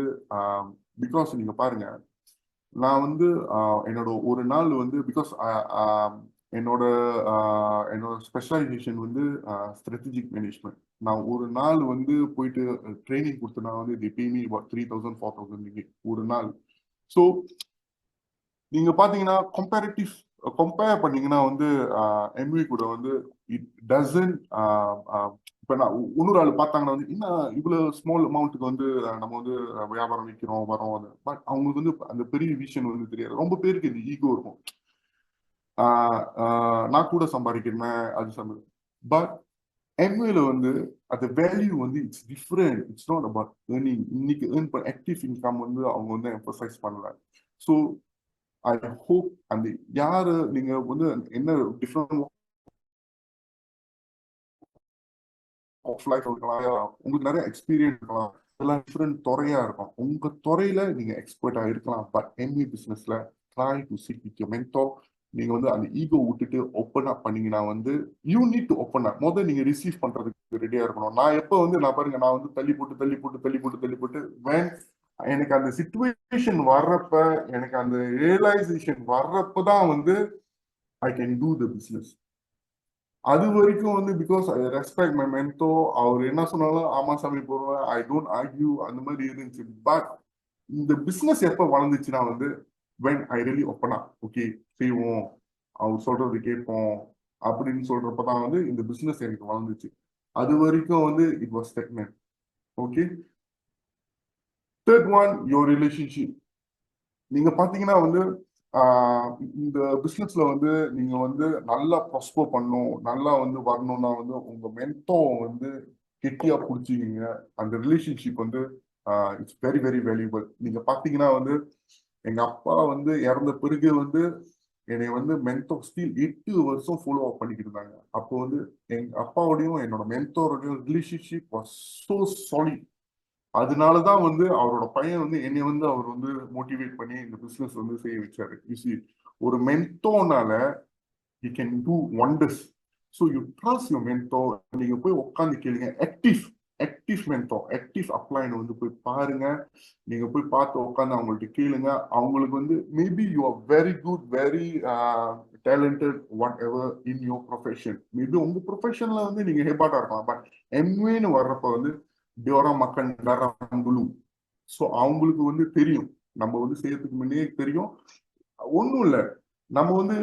பிகாஸ் நீங்க பாருங்க, நான் வந்து என்னோட ஒரு நாள் வந்து பிகாஸ் என்னோட ஸ்பெஷலைசேஷன் வந்து ஸ்ட்ராட்டஜிக் மேனேஜ்மெண்ட். நான் ஒரு நாள் வந்து போயிட்டு ட்ரைனிங் கொடுத்தனா வந்து தி பே மீ about 3,000 4,000 ஒரு நாள். ஸோ நீங்க பாத்தீங்கன்னா கம்பேர் பண்ணீங்கன்னா வந்து எம்வி கூட வந்து இட் டசன்ட். இப்ப நான் இன்னொரு ஆள் பார்த்தாங்கன்னா வந்து என்ன இவ்வளவு ஸ்மால் அமௌண்ட்டுக்கு வந்து நம்ம வந்து வியாபாரம் விற்கிறோம் வரோம். பட் அவங்களுக்கு வந்து அந்த பெரிய விஷயம் வந்து தெரியாது. ரொம்ப பேருக்கு இந்த ஈகோ இருக்கும். நான் கூட சம்பாதிக்கிறேன் அது சம்பாதி. பட் எம்ஏல வந்து அந்த வேல்யூ வந்து it's different. It's not about earning. இன்னைக்கு ஏர்ன் பண்ண ஆக்டிவ் இன்கம் வந்து அவங்க வந்து எம்பசைஸ் பண்ணல. ஸோ ஐ ஹோப் அந்த யாரு நீங்க வந்து என்ன டிஃப்ரெண்ட் ஆஃப் லைஃப் இருக்கலாம், உங்களுக்கு நிறைய எக்ஸ்பீரியன்ஸ் இருக்கலாம், இதெல்லாம் டிஃப்ரெண்ட் துறையா இருக்கும். உங்க துறையில நீங்க எக்ஸ்பர்ட்டா இருக்கலாம். பட் எம்ஏ பிசினஸ்ல try to sit with your mentor. நீங்க வந்து அந்த ஈகோ விட்டுட்டு ஓப்பன் அப் பண்ணீங்கன்னா வந்து யூ நீட் டு ஓப்பன் அப். முதல்ல நீங்க ரிசீவ் பண்றதுக்கு ரெடியா இருக்கணும். நான் எப்போ வந்து நான் பாருங்க, நான் வந்து தள்ளி போட்டு வேன் எனக்கு அந்த சிச்சுவேஷன் வர்றப்ப, எனக்கு அந்த ரியலைசேஷன் வர்றப்பதான் வந்து I can do the business. அது வரைக்கும் வந்து because I respect my Minto, அவர் என்ன சொன்னாலும் ஆமா சாமி போடுவேன், ஐ டோன்ட் ஆர்கியூ அந்த மாதிரி இருந்துச்சு. பட் இந்த பிசினஸ் எப்ப வளர்ந்துச்சுன்னா வந்து when I really open up, okay செய்வோம், அவர் சொல்றது கேட்போம் அப்படின்னு சொல்றப்பதான் வந்து இந்த பிசினஸ் எனக்கு வளர்ந்துச்சு. அது வரைக்கும் வந்து it was stagnant. Okay, third one your relationship. நீங்க பாத்தீங்கன்னா வந்து இந்த பிசினஸ்ல வந்து நீங்க வந்து நல்லா ப்ராஸ்பர் பண்ணணும், நல்லா வந்து வரணும்னா வந்து உங்க மென்டோ வந்து கெட்டியா பிடிச்சிக்கிங்க. அந்த ரிலேஷன்ஷிப் வந்து இட்ஸ் வெரி வெரி வேல்யூபிள். நீங்க பாத்தீங்கன்னா வந்து எங்க அப்பா வந்து இறந்த பிறகு வந்து என்னை வந்து மென்டோர் ஸ்டில் 8 வருஷம் ஃபாலோ அப் பண்ணிக்கிட்டு இருந்தாங்க. அப்போ வந்து எங்க அப்பாவோடையும் என்னோட மென்டோரோடையும் ரிலேஷன்ஷிப் வாஸ் சோ சாலிட். அதனாலதான் வந்து அவரோட பையன் வந்து என்னை வந்து அவர் வந்து மோட்டிவேட் பண்ணி இந்த பிசினஸ் வந்து செய்ய வச்சாரு. ஒரு மென்டோனால you can do wonders. So you trust your mentor. நீங்க போய் உட்காந்து கேளுங்க. ஆக்டிவ் மென்டோர், ஆக்டிவ் அப்ளைன் வந்து போய் பாருங்க. நீங்க போய் பார்த்து உட்காந்து அவங்கள்ட்ட கேளுங்க. அவங்களுக்கு வந்து maybe you are very good, very talented what ever in your profession. Maybe உங்க ப்ரொஃபஷன்ல வந்து நீங்க ஹெபாட்டா இருக்கலாம். பட் எம்வேன்னு வர்றப்ப வந்து டியோரா மக்கள் டரங்குலு. ஸோ அவங்களுக்கு வந்து தெரியும், நம்ம வந்து செய்யறதுக்கு முன்னே தெரியும். ஒன்றும் இல்லை, நம்ம வந்து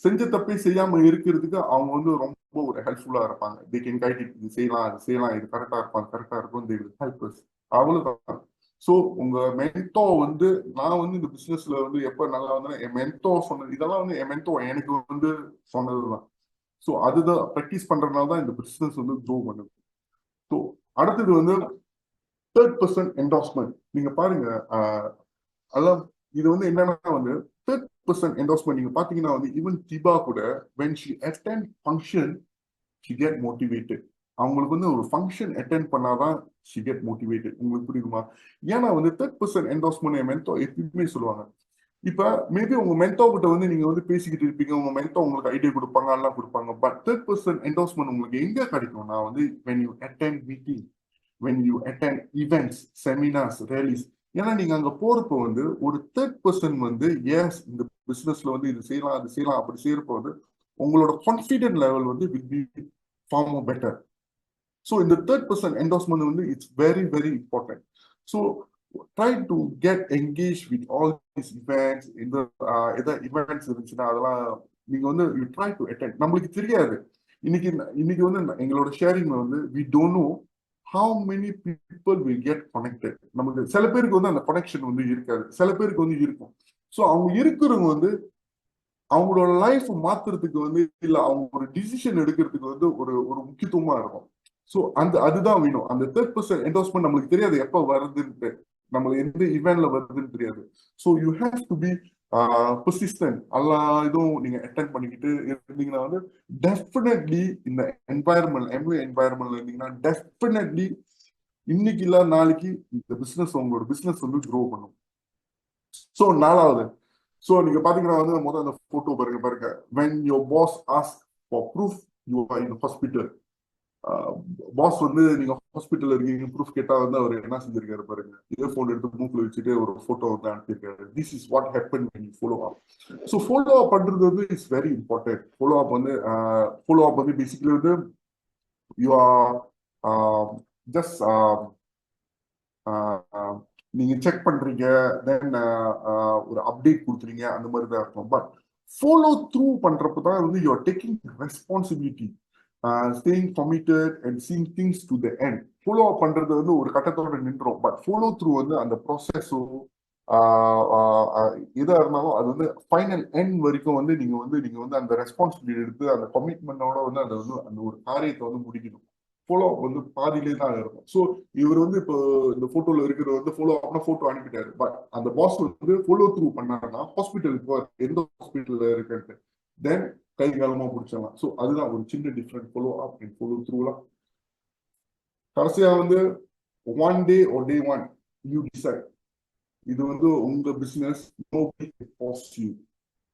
செஞ்ச தப்பே செய்யாம இருக்கிறதுக்கு அவங்க வந்து ரொம்ப ஒரு ஹெல்ப்ஃபுல்லா இருப்பாங்க. தே கேன் கைட் இட், இது செய்யலாம், அது செய்யலாம், இது கரெக்டா இருப்பாங்க, கரெக்டா இருக்கும், தே வில் ஹெல்ப் அஸ். அவ்வளவுதான். ஸோ உங்க மென்டோ வந்து, நான் வந்து இந்த பிசினஸ்ல வந்து எப்ப நல்லா வந்தேன்னா என் மென்டோ சொன்னது இதெல்லாம் வந்து என் மென்டோ எனக்கு வந்து சொன்னதுதான். ஸோ அதுதான் ப்ராக்டிஸ் பண்றதுனால தான் இந்த பிசினஸ் வந்து க்ரோ பண்ணுது. ஸோ அடுத்தது வந்து தேர்ட் பர்சன் என்டார்ஸ்மெண்ட். நீங்க பாருங்க, அதான் இது வந்து என்னன்னா வந்து தேர்ட் பர்சன் என்டார்ஸ்மெண்ட். நீங்க பாத்தீங்கன்னா வந்து ஈவன் திபா கூட when she attend function she get motivated. அவங்களுக்கு வந்து ஒரு ஃபங்க்ஷன் அட்டென்ட் பண்ணாதான் she get motivated. உங்களுக்கு புரியுமா? ஏன்னா வந்து தேர்ட் பர்சன் என்டார்ஸ்மெண்ட் என் மென்டோ எப்பயுமே சொல்லுவாங்க. இப்ப மேபி உங்க மென்டோ கிட்ட வந்து நீங்க வந்து பேசிக்கிட்டு இருப்பீங்க, உங்க மென்டோ உங்களுக்கு ஐடியா கொடுப்பாங்க, எல்லாம் கொடுப்பாங்க. பட் தேர்ட் பர்சன் என்டார்ஸ்மெண்ட் உங்களுக்கு எங்க கிடைக்கும்னா வந்து when you attend meeting, when you attend events, seminars, rallies. ஏன்னா நீங்க அங்க போறப்ப வந்து ஒரு தேர்ட் பர்சன் வந்து எஸ் இந்த பிசினஸ்ல வந்து இது செய்யலாம், அது செய்யலாம், அப்படி செய்யறப்ப வந்து உங்களோட கான்ஃபிடென்ட் லெவல் வந்து will be far more better. So இந்த தேர்ட் பர்சன் என்டார்ஸ்மெண்ட் வந்து it's very very important. So try to get engage with all these events. இந்த எதாவது இவெண்ட்ஸ் இருந்துச்சுன்னா அதெல்லாம் நீங்க வந்து யூ ட்ரை டு அட்டெண்ட். நம்மளுக்கு தெரியாது, இன்னைக்கு வந்து எங்களோட ஷேரிங்ல வந்து we don't know how many people will get connected. நமக்கு சில பேருக்கு வந்து அந்த கனெக்ஷன் வந்து இருக்காது, சில பேருக்கு வந்து இருக்கும். ஸோ அவங்க இருக்கிறவங்க வந்து அவங்களோட லைஃப் மாத்துறதுக்கு வந்து இல்ல அவங்க ஒரு டிசிஷன் எடுக்கிறதுக்கு வந்து ஒரு ஒரு முக்கியத்துவமா இருக்கும். ஸோ அதுதான் வேணும். அந்த தேர்ட் பர்சன் என்டார்ஸ்மெண்ட் நம்மளுக்கு தெரியாது எப்ப வருதுன்னு, நம்மளுக்கு எந்த இவெண்ட்ல வருதுன்னு தெரியாது. So you have to be persistent. எல்லா இதுவும் நீங்க அட்டென்ட் பண்ணிக்கிட்டு இருந்தீங்கன்னா வந்து டெஃபினெட்லி இந்த என்வாயர்மெண்ட், எம்ஏ என்வாயர்மெண்ட்ல இருந்தீங்கன்னா டெஃபினெட்லி இன்னைக்கு இல்ல நாளைக்கு இந்த பிசினஸ், உங்களோட பிசினஸ் வந்து க்ரோ பண்ணும். ஸோ நாலாவது, ஸோ நீங்க பாத்தீங்கன்னா வந்து முதல்ல அந்த போட்டோ பாருங்க. when your boss asks for proof you are in the hospital. Boss வந்து நீங்க ஹாஸ்பிட்டல் இருக்கீங்க ப்ரூஃப் கேட்டா வந்து அவர் என்ன செஞ்சிருக்காரு பாருங்க, இதே போன் எடுத்து மூக்குல வச்சுட்டு ஒரு போட்டோ வந்து அனுப்பியிருக்காரு. This is what happen when you follow up. So follow up பண்றது வந்து it's very important. Follow up வந்து பேசிக்கலி வந்து யூ ஆர் ஜஸ்ட் நீங்க செக் பண்றீங்க, தென் ஒரு அப்டேட் கொடுக்குறீங்க, அந்த மாதிரி தான் இருக்கும். பட் ஃபாலோ த்ரூ பண்றப்ப தான் வந்து you are taking responsibility, staying committed and seeing things to the end. Follow up பண்றது வந்து ஒரு கட்டத்தோட நின்றோம். பட் ஃபாலோ த்ரூ வந்து அந்த ப்ராசஸோ எதா இருந்தாலும் அது வந்து ஃபைனல் எண்ட் வரைக்கும் வந்து நீங்க வந்து அந்த ரெஸ்பான்சிபிலிட்டி எடுத்து அந்த கமிட்மெண்டோட வந்து அதை வந்து அந்த ஒரு காரியத்தை வந்து முடிக்கணும். ஃபாலோ அப் வந்து பாதியிலே தான் இருக்கும். ஸோ இவர் வந்து இப்போ இந்த போட்டோல இருக்கிற வந்து ஃபாலோ அப்னா போட்டோ அனுப்பிட்டாரு. பட் அந்த பாஸ் வந்து ஃபாலோ த்ரூ பண்ணாருன்னா ஹாஸ்பிட்டலுக்கு எந்த ஹாஸ்பிட்டல்ல இருக்குன்ட்டு தென் கை காலமா பிடிச்சலாம். ஸோ அதுதான் ஒரு சின்ன different follow up and follow த்ரூலாம். கடைசியா வந்து one day or day one you decide. இது வந்து உங்க பிசினஸ்,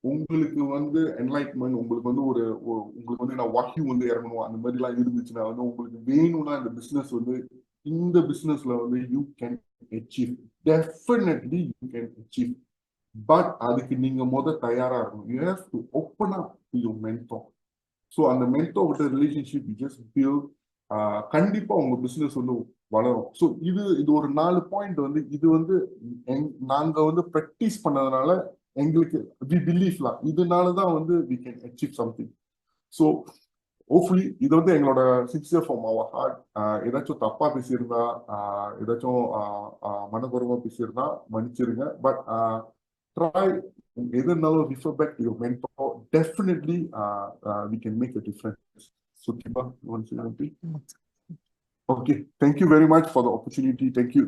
உங்களுக்கு வந்து என்லைட்மெண்ட், உங்களுக்கு வந்து உங்களுக்கு வந்து நான் வாக்கியம் வந்து இறங்கணும் அந்த மாதிரி எல்லாம் இருந்துச்சுன்னா வந்து உங்களுக்கு வேணும்னா இந்த பிசினஸ்ல வந்து you can achieve, definitely you can achieve. But அதுக்கு நீங்க தயாரா இருக்கணும். You have to open up to your mentor. So அந்த mentor with relationship you just build. கண்டிப்பா உங்க பிசினஸ் வந்து வளரும். ஸோ இது ஒரு 4 பாயிண்ட் வந்து இது வந்து நாங்க வந்து ப்ராக்டிஸ் பண்ணதுனால எங்களுக்கு we believe இதனாலதான் வந்து we can achieve something. So hopefully இது வந்து எங்களோட sincere from our heart. ஏதாச்சும் தப்பா பேசியிருந்தா, ஏதாச்சும் மனக்குறவா பேசியிருந்தா மன்னிச்சிருங்க. பட் try எது இருந்தாலும் refer back to your mentor. Definitely we can make a difference. So Tiba, you want to say something? Okay, thank you very much for the opportunity. Thank you.